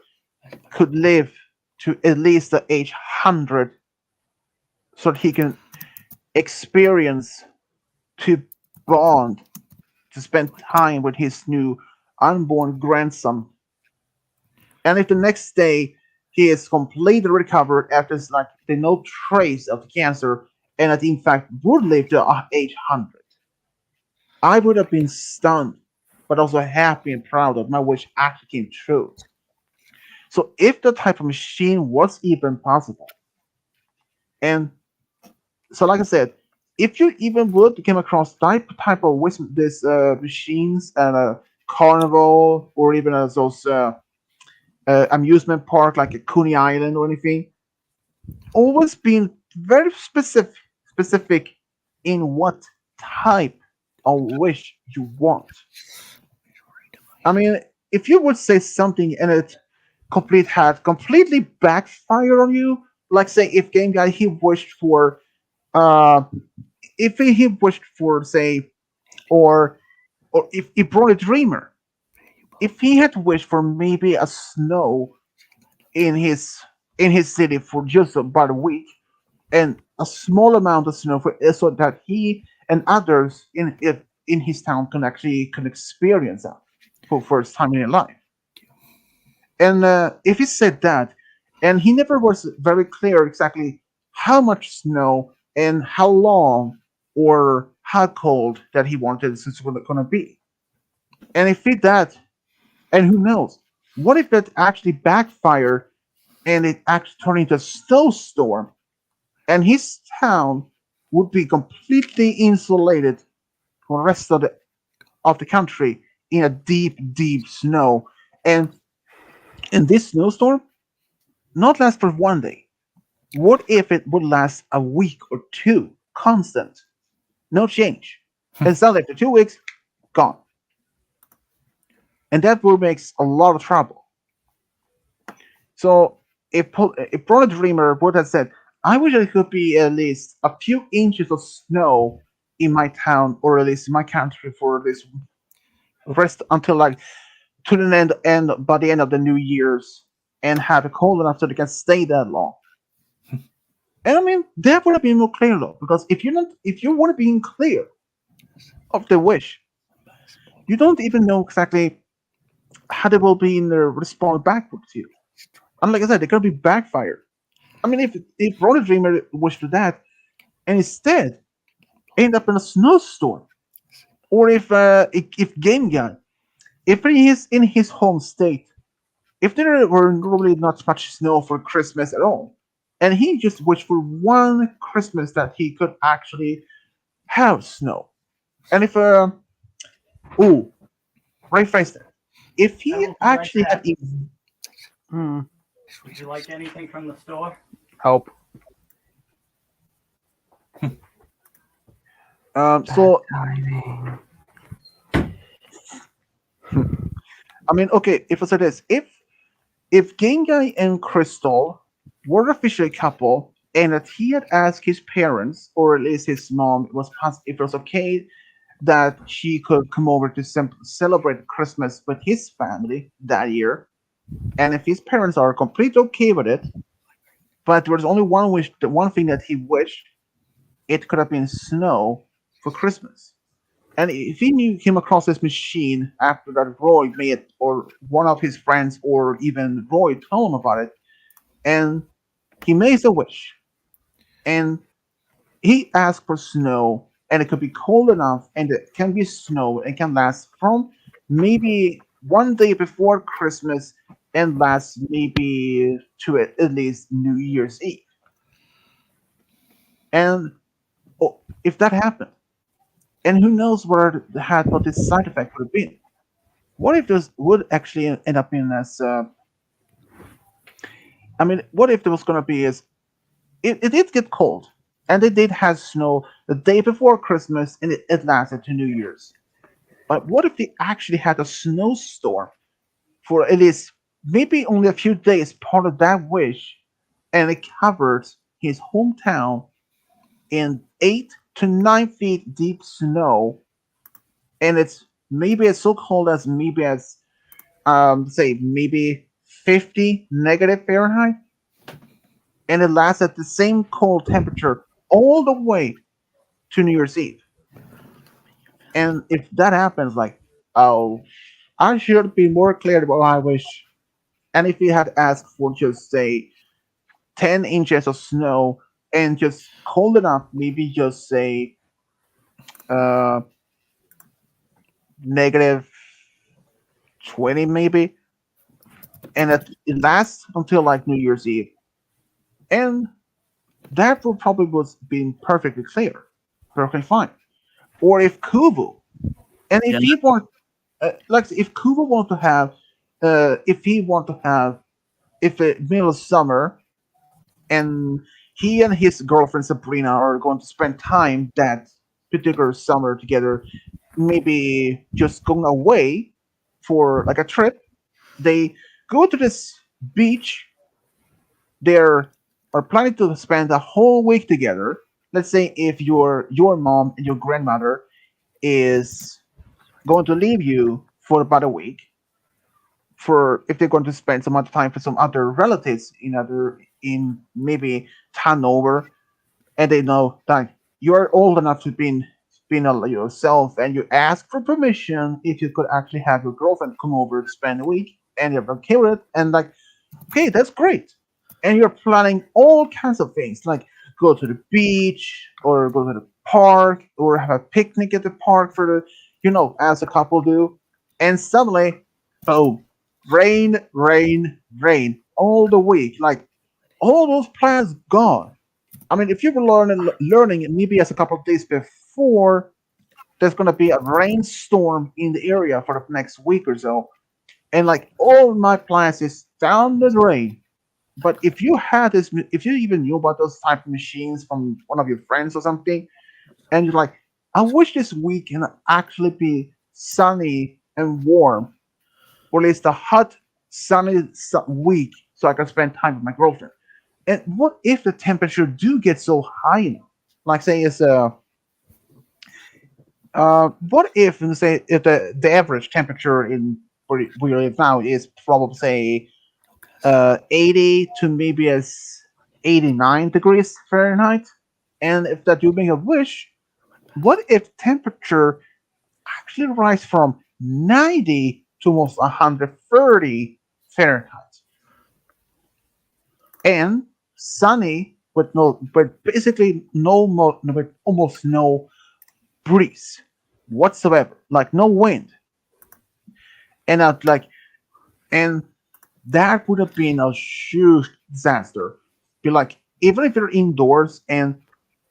could live to at least the age 100, so that he can experience to bond, to spend time with his new unborn grandson. And if the next day he is completely recovered after like there's no trace of the cancer, and that in fact would live to age 100, I would have been stunned, but also happy and proud that my wish actually came true. So if the type of machine was even possible, and so like I said, if you even would come across type of this machines at a carnival, or even as those amusement park like a Coney Island or anything, always being very specific in what type of wish you want. I mean, if you would say something and it completely backfire on you, like say if Game Guy he wished for uh, if he wished for, say, or if brought a dreamer, if he had wished for maybe a snow in his city for just about a week, and a small amount of snow for so that he and others in his town can experience that for first time in their life. And if he said that, and he never was very clear exactly how much snow and how long or how cold that he wanted this was going to be. And if he that, and who knows, what if that actually backfired and it actually turned into a snowstorm, and his town would be completely insulated from the rest of the country in a deep, deep snow. And in this snowstorm, not last for one day. What if it would last a week or two, constant, no change, and suddenly after 2 weeks, gone, and that would make a lot of trouble. So if Brother Dreamer would have said, "I wish there could be at least a few inches of snow in my town, or at least in my country, for this rest until like to the end by the end of the New Year's, and have it cold enough so they can stay that long." And I mean, that would have been more clear though, because if you want to be clear of the wish, you don't even know exactly how they will be in their response backwards to you. And like I said, they're gonna be backfired. I mean, if Brother Dreamer wished for that, and instead end up in a snowstorm, or if Game Guy, if he is in his home state, if there were really not much snow for Christmas at all, and he just wished for one Christmas that he could actually have snow, and if oh, rephrase that, if he Would you actually like had that? Hmm. Would you like anything from the store? Help. so Timing. I mean, okay, if I say this, if Gengai and Crystal were officially a couple, and that he had asked his parents, or at least his mom, if it was okay that she could come over to celebrate Christmas with his family that year, and if his parents are completely okay with it, but there was only one wish, the one thing that he wished, it could have been snow for Christmas. And if he knew came across this machine after that Roy made, or one of his friends, or even Roy told him about it, and he makes a wish, and he asked for snow, and it could be cold enough, and it can be snow, and can last from maybe one day before Christmas, and last maybe to at least New Year's Eve. And if that happened, and who knows what this side effect would have been? What if this would actually end up in as I mean, what if there was going to be is it did get cold, and they did have snow the day before Christmas, and it lasted to New Year's. But what if they actually had a snowstorm for at least maybe only a few days, part of that wish, and it covered his hometown in 8 to 9 feet deep snow, and it's maybe as so cold as maybe as say maybe 50 negative Fahrenheit, and it lasts at the same cold temperature all the way to New Year's Eve. And if that happens, like, oh, I should be more clear about my wish. And if he had asked for just say 10 inches of snow and just cold enough, maybe just say uh negative 20 maybe, and it lasts until like New Year's Eve, and that would probably was being perfectly clear, perfectly fine. Or if Kubu, and if Yeah. he want, like if Kubu want to have, if he want to have, if middle of summer, and he and his girlfriend Sabrina are going to spend time that particular summer together, maybe just going away for like a trip. They go to this beach. They're are planning to spend a whole week together, let's say if your mom and your grandmother is going to leave you for about a week, for if they're going to spend some other time for some other relatives in maybe town over, and they know that you're old enough to be yourself, and you ask for permission if you could actually have your girlfriend come over to spend a week, and you're okay with it, and like, okay, that's great. And you're planning all kinds of things, like go to the beach or go to the park or have a picnic at the park for as a couple do. And suddenly, boom, rain, rain, rain all the week. Like all those plans gone. I mean, if you were learning maybe as a couple of days before, there's going to be a rainstorm in the area for the next week or so, and like all my plans is down the drain. But if you even knew about those type of machines from one of your friends or something, and you're like, I wish this week can actually be sunny and warm, or at least a hot, sunny week, so I can spend time with my girlfriend. And what if the temperature do get so high enough? Like say it's what if let's say if the average temperature in where we live now is probably say 80 to maybe as 89 degrees Fahrenheit. And if that you make a wish, what if temperature actually rise from 90 to almost 130 Fahrenheit? And sunny but basically with almost no breeze whatsoever, like no wind. And I'd like and that would have been a huge disaster. Be like, even if you're indoors and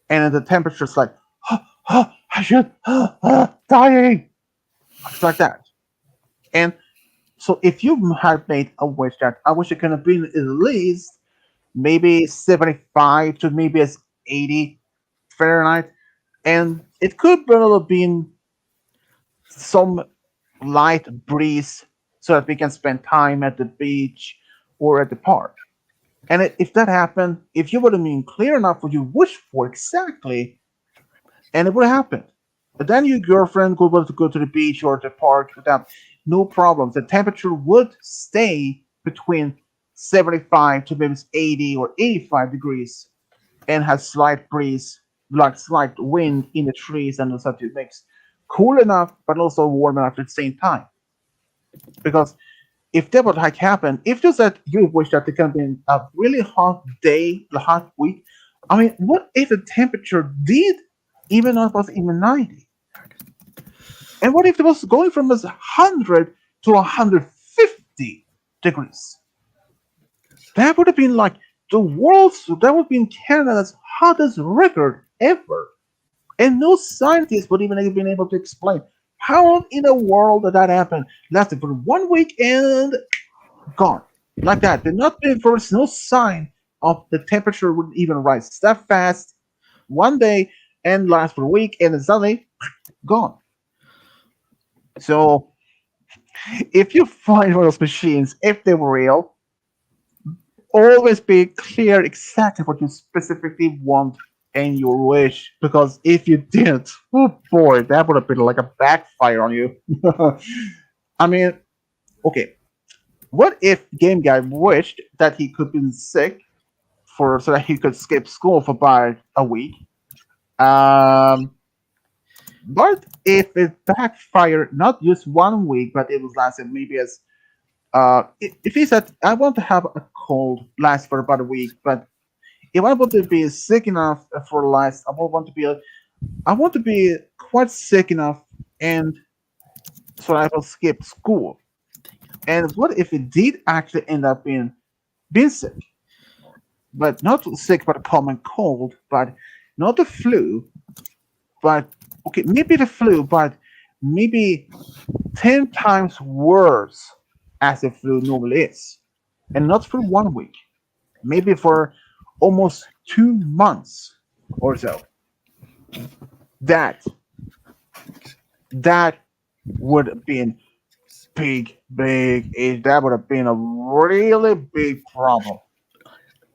the temperature's like, I should dying, it's like that. And so if you had made a wish that I wish it could have been at least maybe 75 to maybe as 80 Fahrenheit, and it could have been some light breeze so that we can spend time at the beach or at the park. And if that happened, if you would have been clear enough what you wish for exactly, and it would have happened. But then your girlfriend would be able to go to the beach or the park without no problems. The temperature would stay between 75 to maybe 80 or 85 degrees and has slight breeze, like slight wind in the trees and such. It makes cool enough, but also warm enough at the same time. Because if that would like happen, if you said you wish that there can be a really hot day, a hot week, I mean, what if the temperature did even though it was even 90? And what if it was going from 100 to 150 degrees? That would have been like that would have been Canada's hottest record ever. And no scientist would even have been able to explain how in the world did that happen. Lasted for 1 week and gone. Like that. Did not be there was no sign of the temperature would even rise that fast one day and last for a week and then suddenly gone. So if you find one of those machines, if they were real, always be clear exactly what you specifically want and your wish, because if you didn't, oh boy, that would have been like a backfire on you. I mean, okay, what if Game Guy wished that he could be sick so that he could skip school for about a week? But if it backfired, not just 1 week, but it was lasted maybe as if he said, I want to have a cold last for about a week, but if I want to be sick enough for last, I want to be quite sick enough, and so I will skip school. And what if it did actually end up being sick, but not sick, but a common cold, but not the flu, but okay, maybe the flu, but maybe 10 times worse as the flu normally is, and not for 1 week, maybe for almost 2 months or so. That would have been big. That would have been a really big problem,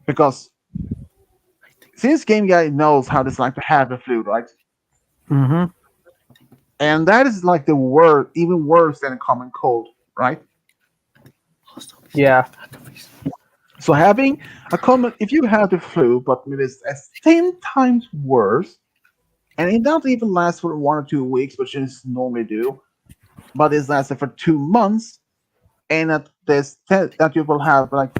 because since Game Guy knows how it's like to have the flu, right? Mm-hmm. And that is like the word, even worse than a common cold, right? Yeah. So having a common, if you have the flu, but maybe it's 10 times worse, and it doesn't even last for 1 or 2 weeks, which it normally do, but it's lasted for 2 months, and that you will have like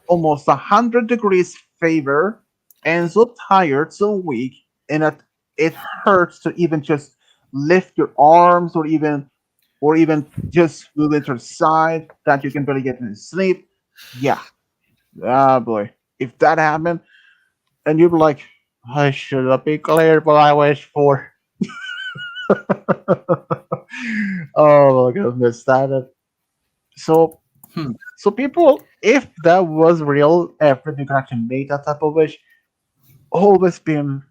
almost 100 degrees fever, and so tired, so weak, and that it hurts to even just lift your arms or even just move it to the side that you can barely get any sleep. Yeah. Ah boy. If that happened and you'd be like, I should have been cleared what I wished for. Oh my goodness, so Hmm. so people, if that was real effort you can actually make that type of wish, always been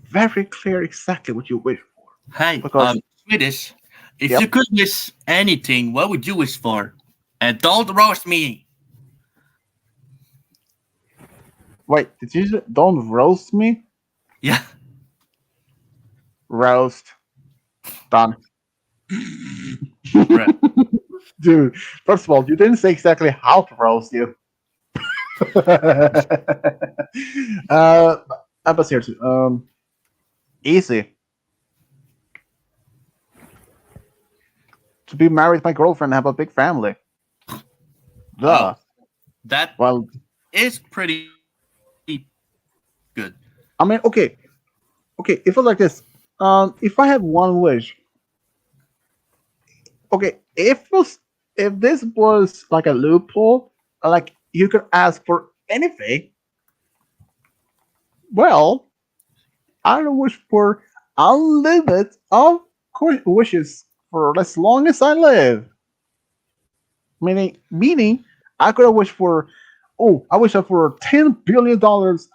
very clear exactly what you wish for. Hey, Because Swedish, if you yep. could wish anything, what would you wish for? And don't roast me. Wait, did you don't roast me? Yeah. Roast. Done. Right. Dude, first of all, you didn't say exactly how to roast you. uh, but seriously, easy to be married to my girlfriend and have a big family. Oh, Duh. that Well, is pretty good. I mean, okay, if it's like this, if I had one wish, okay, if this was like a loophole, like you could ask for anything. Well, I don't wish for unlimited of wishes for as long as I live. Meaning, I could have wished for. Oh, I wish for $10 billion.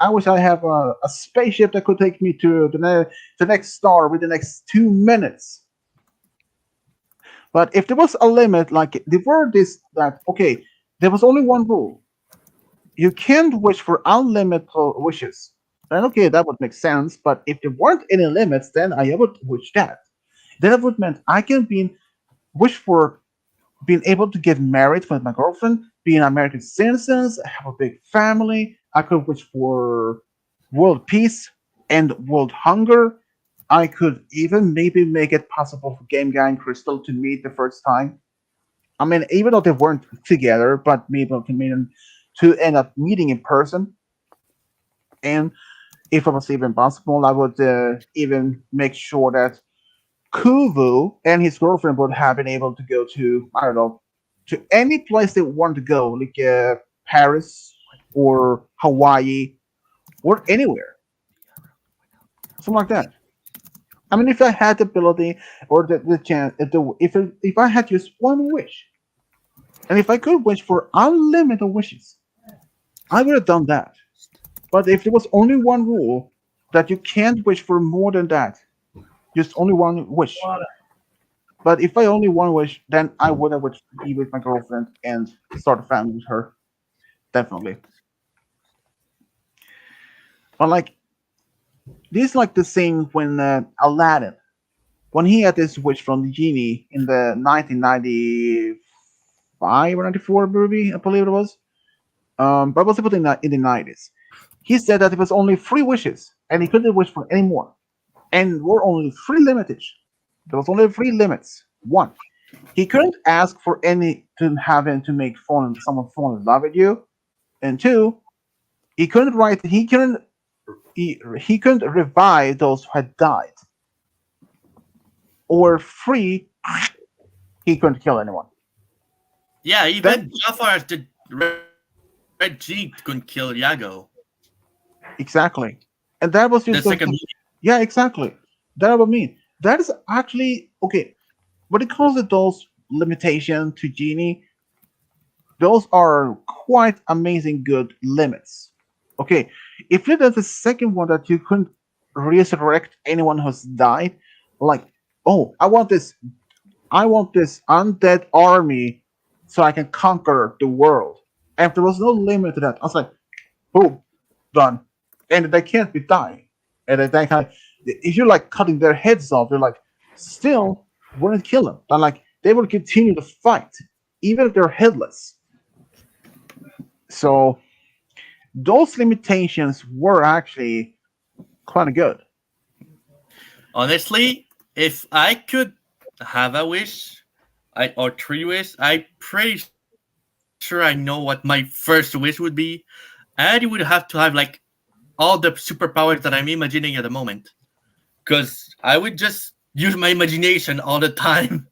I wish I have a spaceship that could take me to the next star within the next 2 minutes. But if there was a limit, like the word is that okay, there was only one rule. You can't wish for unlimited wishes. Then okay, that would make sense. But if there weren't any limits, then I would wish that. Then it would mean I can wish for being able to get married with my girlfriend, being American citizens, have a big family. I could wish for world peace and world hunger. I could even maybe make it possible for Game Guy and Crystal to meet the first time. I mean, even though they weren't together, but maybe to meet them to end up meeting in person. And if it was even possible, I would even make sure that Kuvu and his girlfriend would have been able to go to, I don't know, to any place they want to go, like Paris or Hawaii or anywhere, something like that. I mean, if I had the ability or the chance, if I had just one wish, and if I could wish for unlimited wishes, I would have done that. But if there was only one rule that you can't wish for more than that, just only one wish. But if I only one wish, then I would have wished to be with my girlfriend and start a family with her. Definitely. But like this, is like the same when Aladdin, when he had this wish from the genie in the 1995 or 94 movie, I believe it was. But it was put in the 90s. He said that it was only 3 wishes, and he couldn't wish for any more. And were only 3 limited. There was only 3 limits. One, he couldn't ask for any to have him to make someone fall in love with you. And two, he couldn't revive those who had died. Or three, he couldn't kill anyone. Yeah, That even Jafar the Red Jeep couldn't kill Yago. exactly. And that was The just second movie. yeah, exactly. That would mean that is actually okay. When it comes to those limitations to Genie, those are quite amazing good limits. Okay, if you did the second one that you couldn't resurrect anyone who's died, like, oh, I want this undead army so I can conquer the world. And if there was no limit to that, I was like, boom, done. and they can't be dying. And they kind of, if you're like cutting their heads off, they're like still wouldn't kill them. But like they will continue to fight, even if they're headless. So those limitations were actually kind of good. Honestly, if I could have a wish, or 3 wishes, I'm pretty sure I know what my first wish would be. And you would have to have like all the superpowers that I'm imagining at the moment, because I would just use my imagination all the time.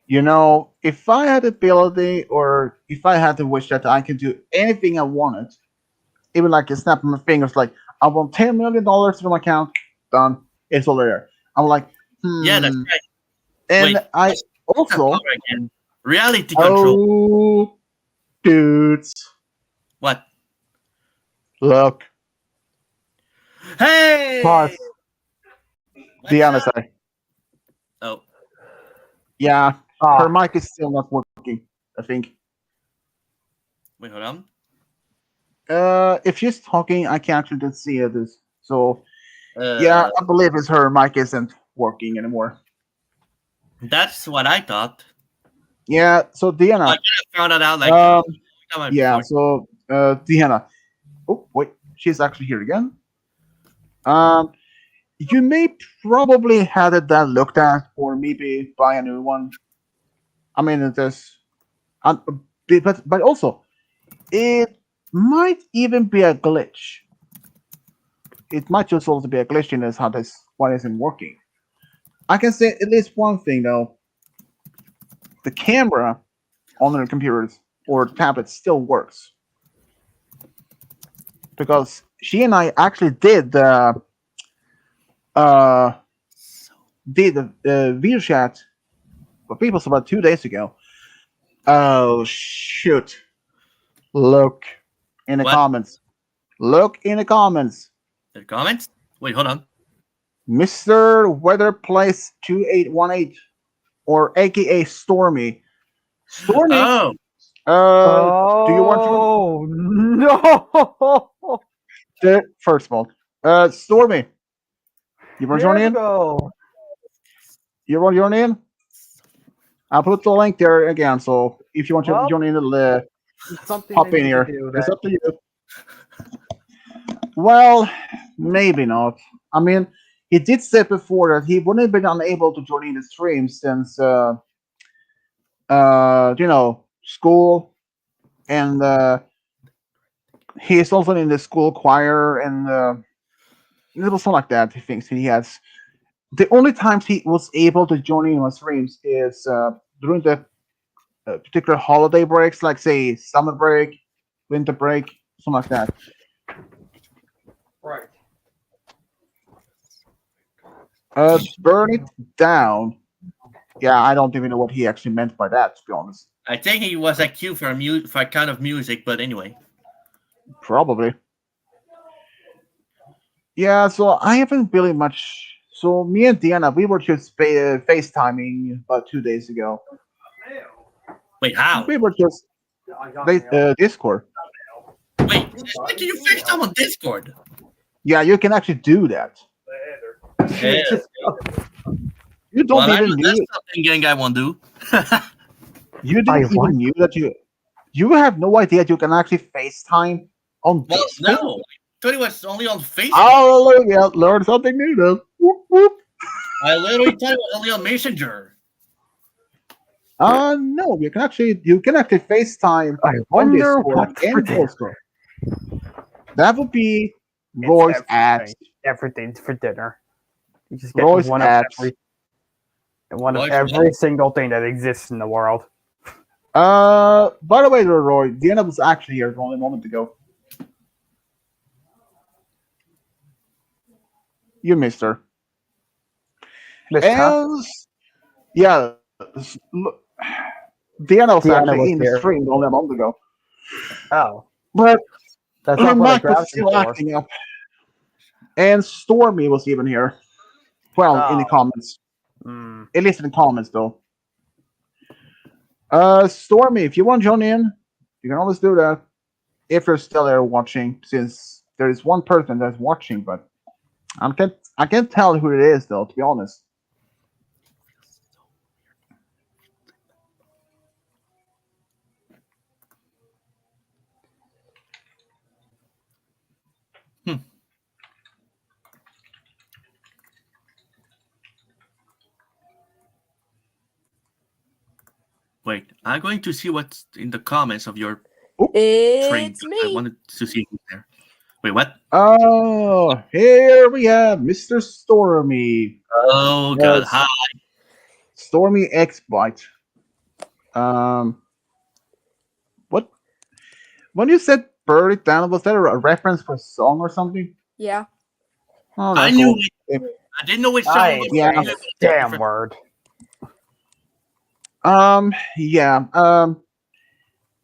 You know, if I had the ability or if I had the wish that I could do anything I wanted, even like a snap of my fingers, like I want $10 million to my account, done. It's all there. I'm like, Yeah, that's right. And Wait, I what's that also, power again? Reality control. oh, dudes, What? look, Hey! Pause. What's Deanna, up? sorry. Oh, Yeah, Ah, her mic is still not working, I think. wait, hold on. If she's talking, I can actually just see it. So, Uh, yeah, I believe it's her mic isn't working anymore. That's what I thought. Yeah, so Deanna, I found that out like yeah, before. so Deanna. Oh, wait, she's actually here again. You may probably had that looked at, or maybe buy a new one. I mean, it is, but also, it might even be a glitch. It might just also be a glitch in this how this one isn't working. I can say at least one thing though: the camera on the computers or tablets still works, because she and I actually did the video chat for people about 2 days ago. Oh shoot! Look in the What? comments. Look in the comments. The comments? Wait, hold on. Mr. Weather Place 2818 or aka Stormy. Stormy, Oh, do you want to oh no! first of all, Stormy, you want to join in? Diego! You want to join in? I'll put the link there again, so if you want to Well, join in, It's something hop I in need here. to do It's then. up to you. Well, maybe not. I mean, he did say before that he wouldn't have been unable to join in the stream since, school, and he is also in the school choir, and it was something like that. He thinks he has. The only times he was able to join in on streams is during the particular holiday breaks, like say summer break, winter break, something like that. Right. Burn it down. Yeah, I don't even know what he actually meant by that, to be honest. I think he was a cue for for a kind of music, but anyway. Probably. Yeah, so I haven't really much. So me and Deanna, we were just FaceTiming about 2 days ago. Wait, how? We were just Discord. Wait, why can you FaceTime on Discord? Yeah, you can actually do that. Yeah. You don't Well, I know even that's knew. something gang guy won't do. You I didn't what? even knew that you have no idea you can actually FaceTime on Well, Discord. no. I thought it was only on Facebook. Hallelujah! Learn something new, then. Whoop, whoop. I literally thought it was only on Messenger. No, you can actually FaceTime I on wonder Discord what's for and dinner. Discord. That would be It's Roy's everything. ads. Everything's for dinner. You just get Roy's one ads. of one of Roy's every single thing that exists in the world. By the way, Roy, Deanna was actually here only a moment ago. You missed her. Miss Tuff? And yeah, look, Deanna was Deanna actually was in the here. stream only a moment ago, Oh, but that's her not what I mic was grabbed him still for. acting up. And Stormy was even here. Well, in the Oh. comments. Mm. At least in the comments, though. Stormy, if you want to join in, you can always do that. if you're still there watching, since there is one person that's watching, but I can't tell who it is though, to be honest. Wait, I'm going to see what's in the comments of your trade. It's I me. wanted to see who's there. Wait, what? Oh, here we have Mr. Stormy. Oh god, Yes. hi. Stormy X Byte. What? When you said "burn it down," was that a reference for a song or something? Yeah. Oh, I that's knew cool. it. I didn't know which song I it was. Yeah. I knew it was damn different. word. Yeah.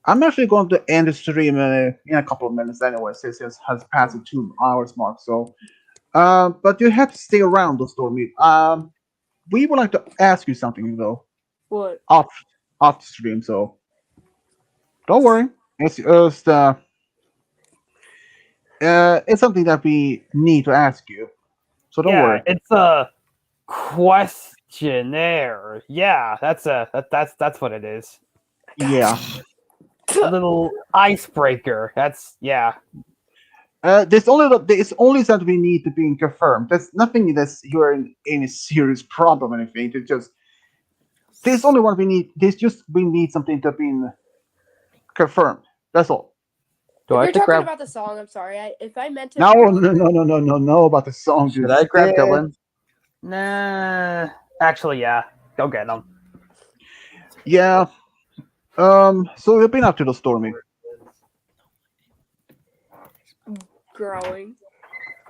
I'm actually going to end the stream in a couple of minutes anyway, since it has passed the 2 hours mark. So, but you have to stay around, though, Stormy. We would like to ask you something though, What? off the stream. So, don't worry. It's something that we need to ask you. So don't worry. It's a questionnaire. Yeah, that's what it is. Yeah. A little icebreaker. That's yeah. There's only that we need to be confirmed. There's nothing that's you're in any serious problem or anything. It's just there's only one we need. We need something to be confirmed. That's all. Do I If have you're to talking grab? about the song, I'm sorry. If I meant to. No about the song. Should I grab Dylan? Nah. Actually, yeah. Go get him. Yeah. So you've been up to the Stormy. Growing.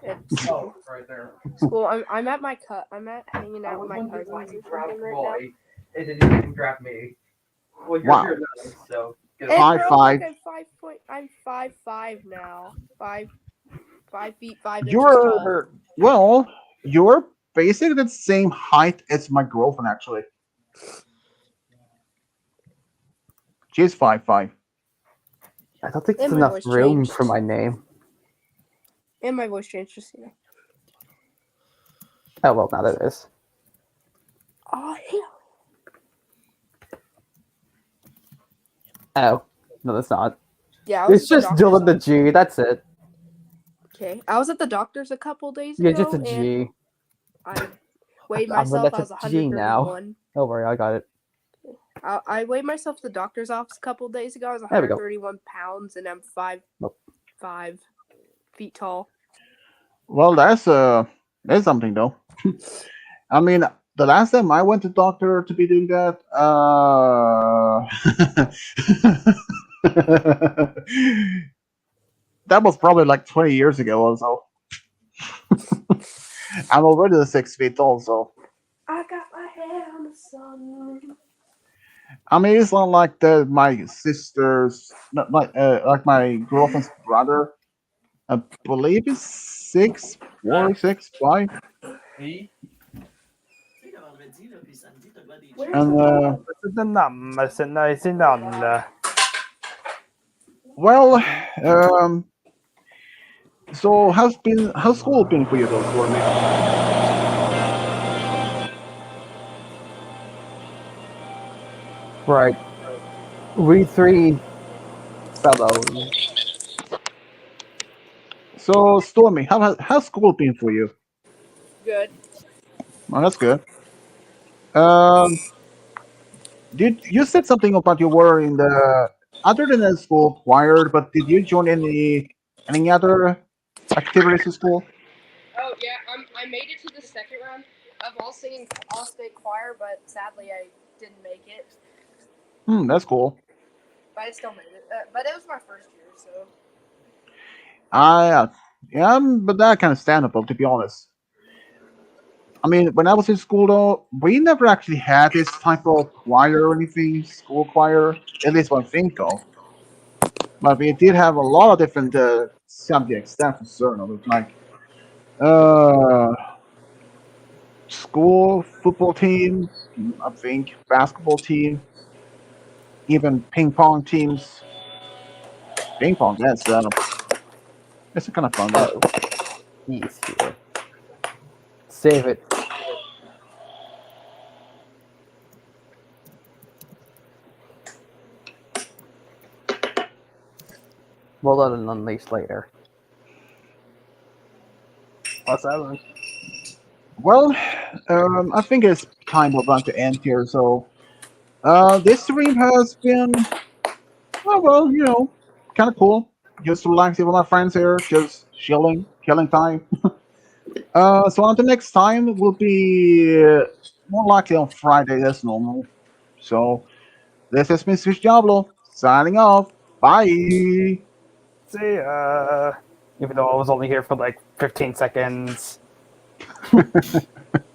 It's Oh, right there. school. I'm at my I'm at hanging out with my cousins or something right now. It didn't even grab me. Well, you're Wow. here now, so. Hey, High bro, five. look, I'm 5'5" now. 5'5" 5 inches tall. You're basically the same height as my girlfriend actually. She's 5'5". I don't think And there's my enough voice room changed. for my name. And my voice changed just you know. Oh well, now there is. Oh hell. Oh no, that's not. Yeah, I was It's at the just Dylan the doctor's. G. That's it. Okay, I was at the doctor's a couple days Yeah, ago. just a and G. I weighed I'm gonna myself. let I was it G now. 131. Don't worry, I got it. I weighed myself at the doctor's office a couple days ago. I was There we go. 131 pounds, and I'm 5 feet tall. Well, that's something though. I mean, the last time I went to doctor to be doing that, that was probably like 20 years ago or so. I'm already 6 feet tall, so I got my hair on the sun. I mean it's not like my sister's, not like my girlfriend's brother. I believe it's 6'4", 6'5". And well, so how's school been for you though, Stormy? Right. We three fellows. So Stormy, how's school been for you? Good. Well, that's good. Did you said something about you were in the other than the school choir, but did you join any other activities in school? Oh yeah, I made it to the second round of all singing all state choir, but sadly I didn't make it. That's cool. But I still made it. But it was my first year, so. Yeah, but that kind of understandable, to be honest. I mean, when I was in school, though, we never actually had this type of choir or anything, school choir, at least what I think of. But we did have a lot of different subjects, that's for certain. It was like school football team, I think, basketball team, even ping pong teams. Ping pong, that's it's kind of fun. Oh, he's here. Save it. We'll let it unleash later. What's that one? Well, I think it's kind of about to end here. So, this stream has been, well, you know, kind of cool. Just relaxing with my friends here, just chilling, killing time. So until next time, will be more likely on Friday as normal. So, this has been Switch Diablo signing off. Bye. See ya. Even though I was only here for like 15 seconds.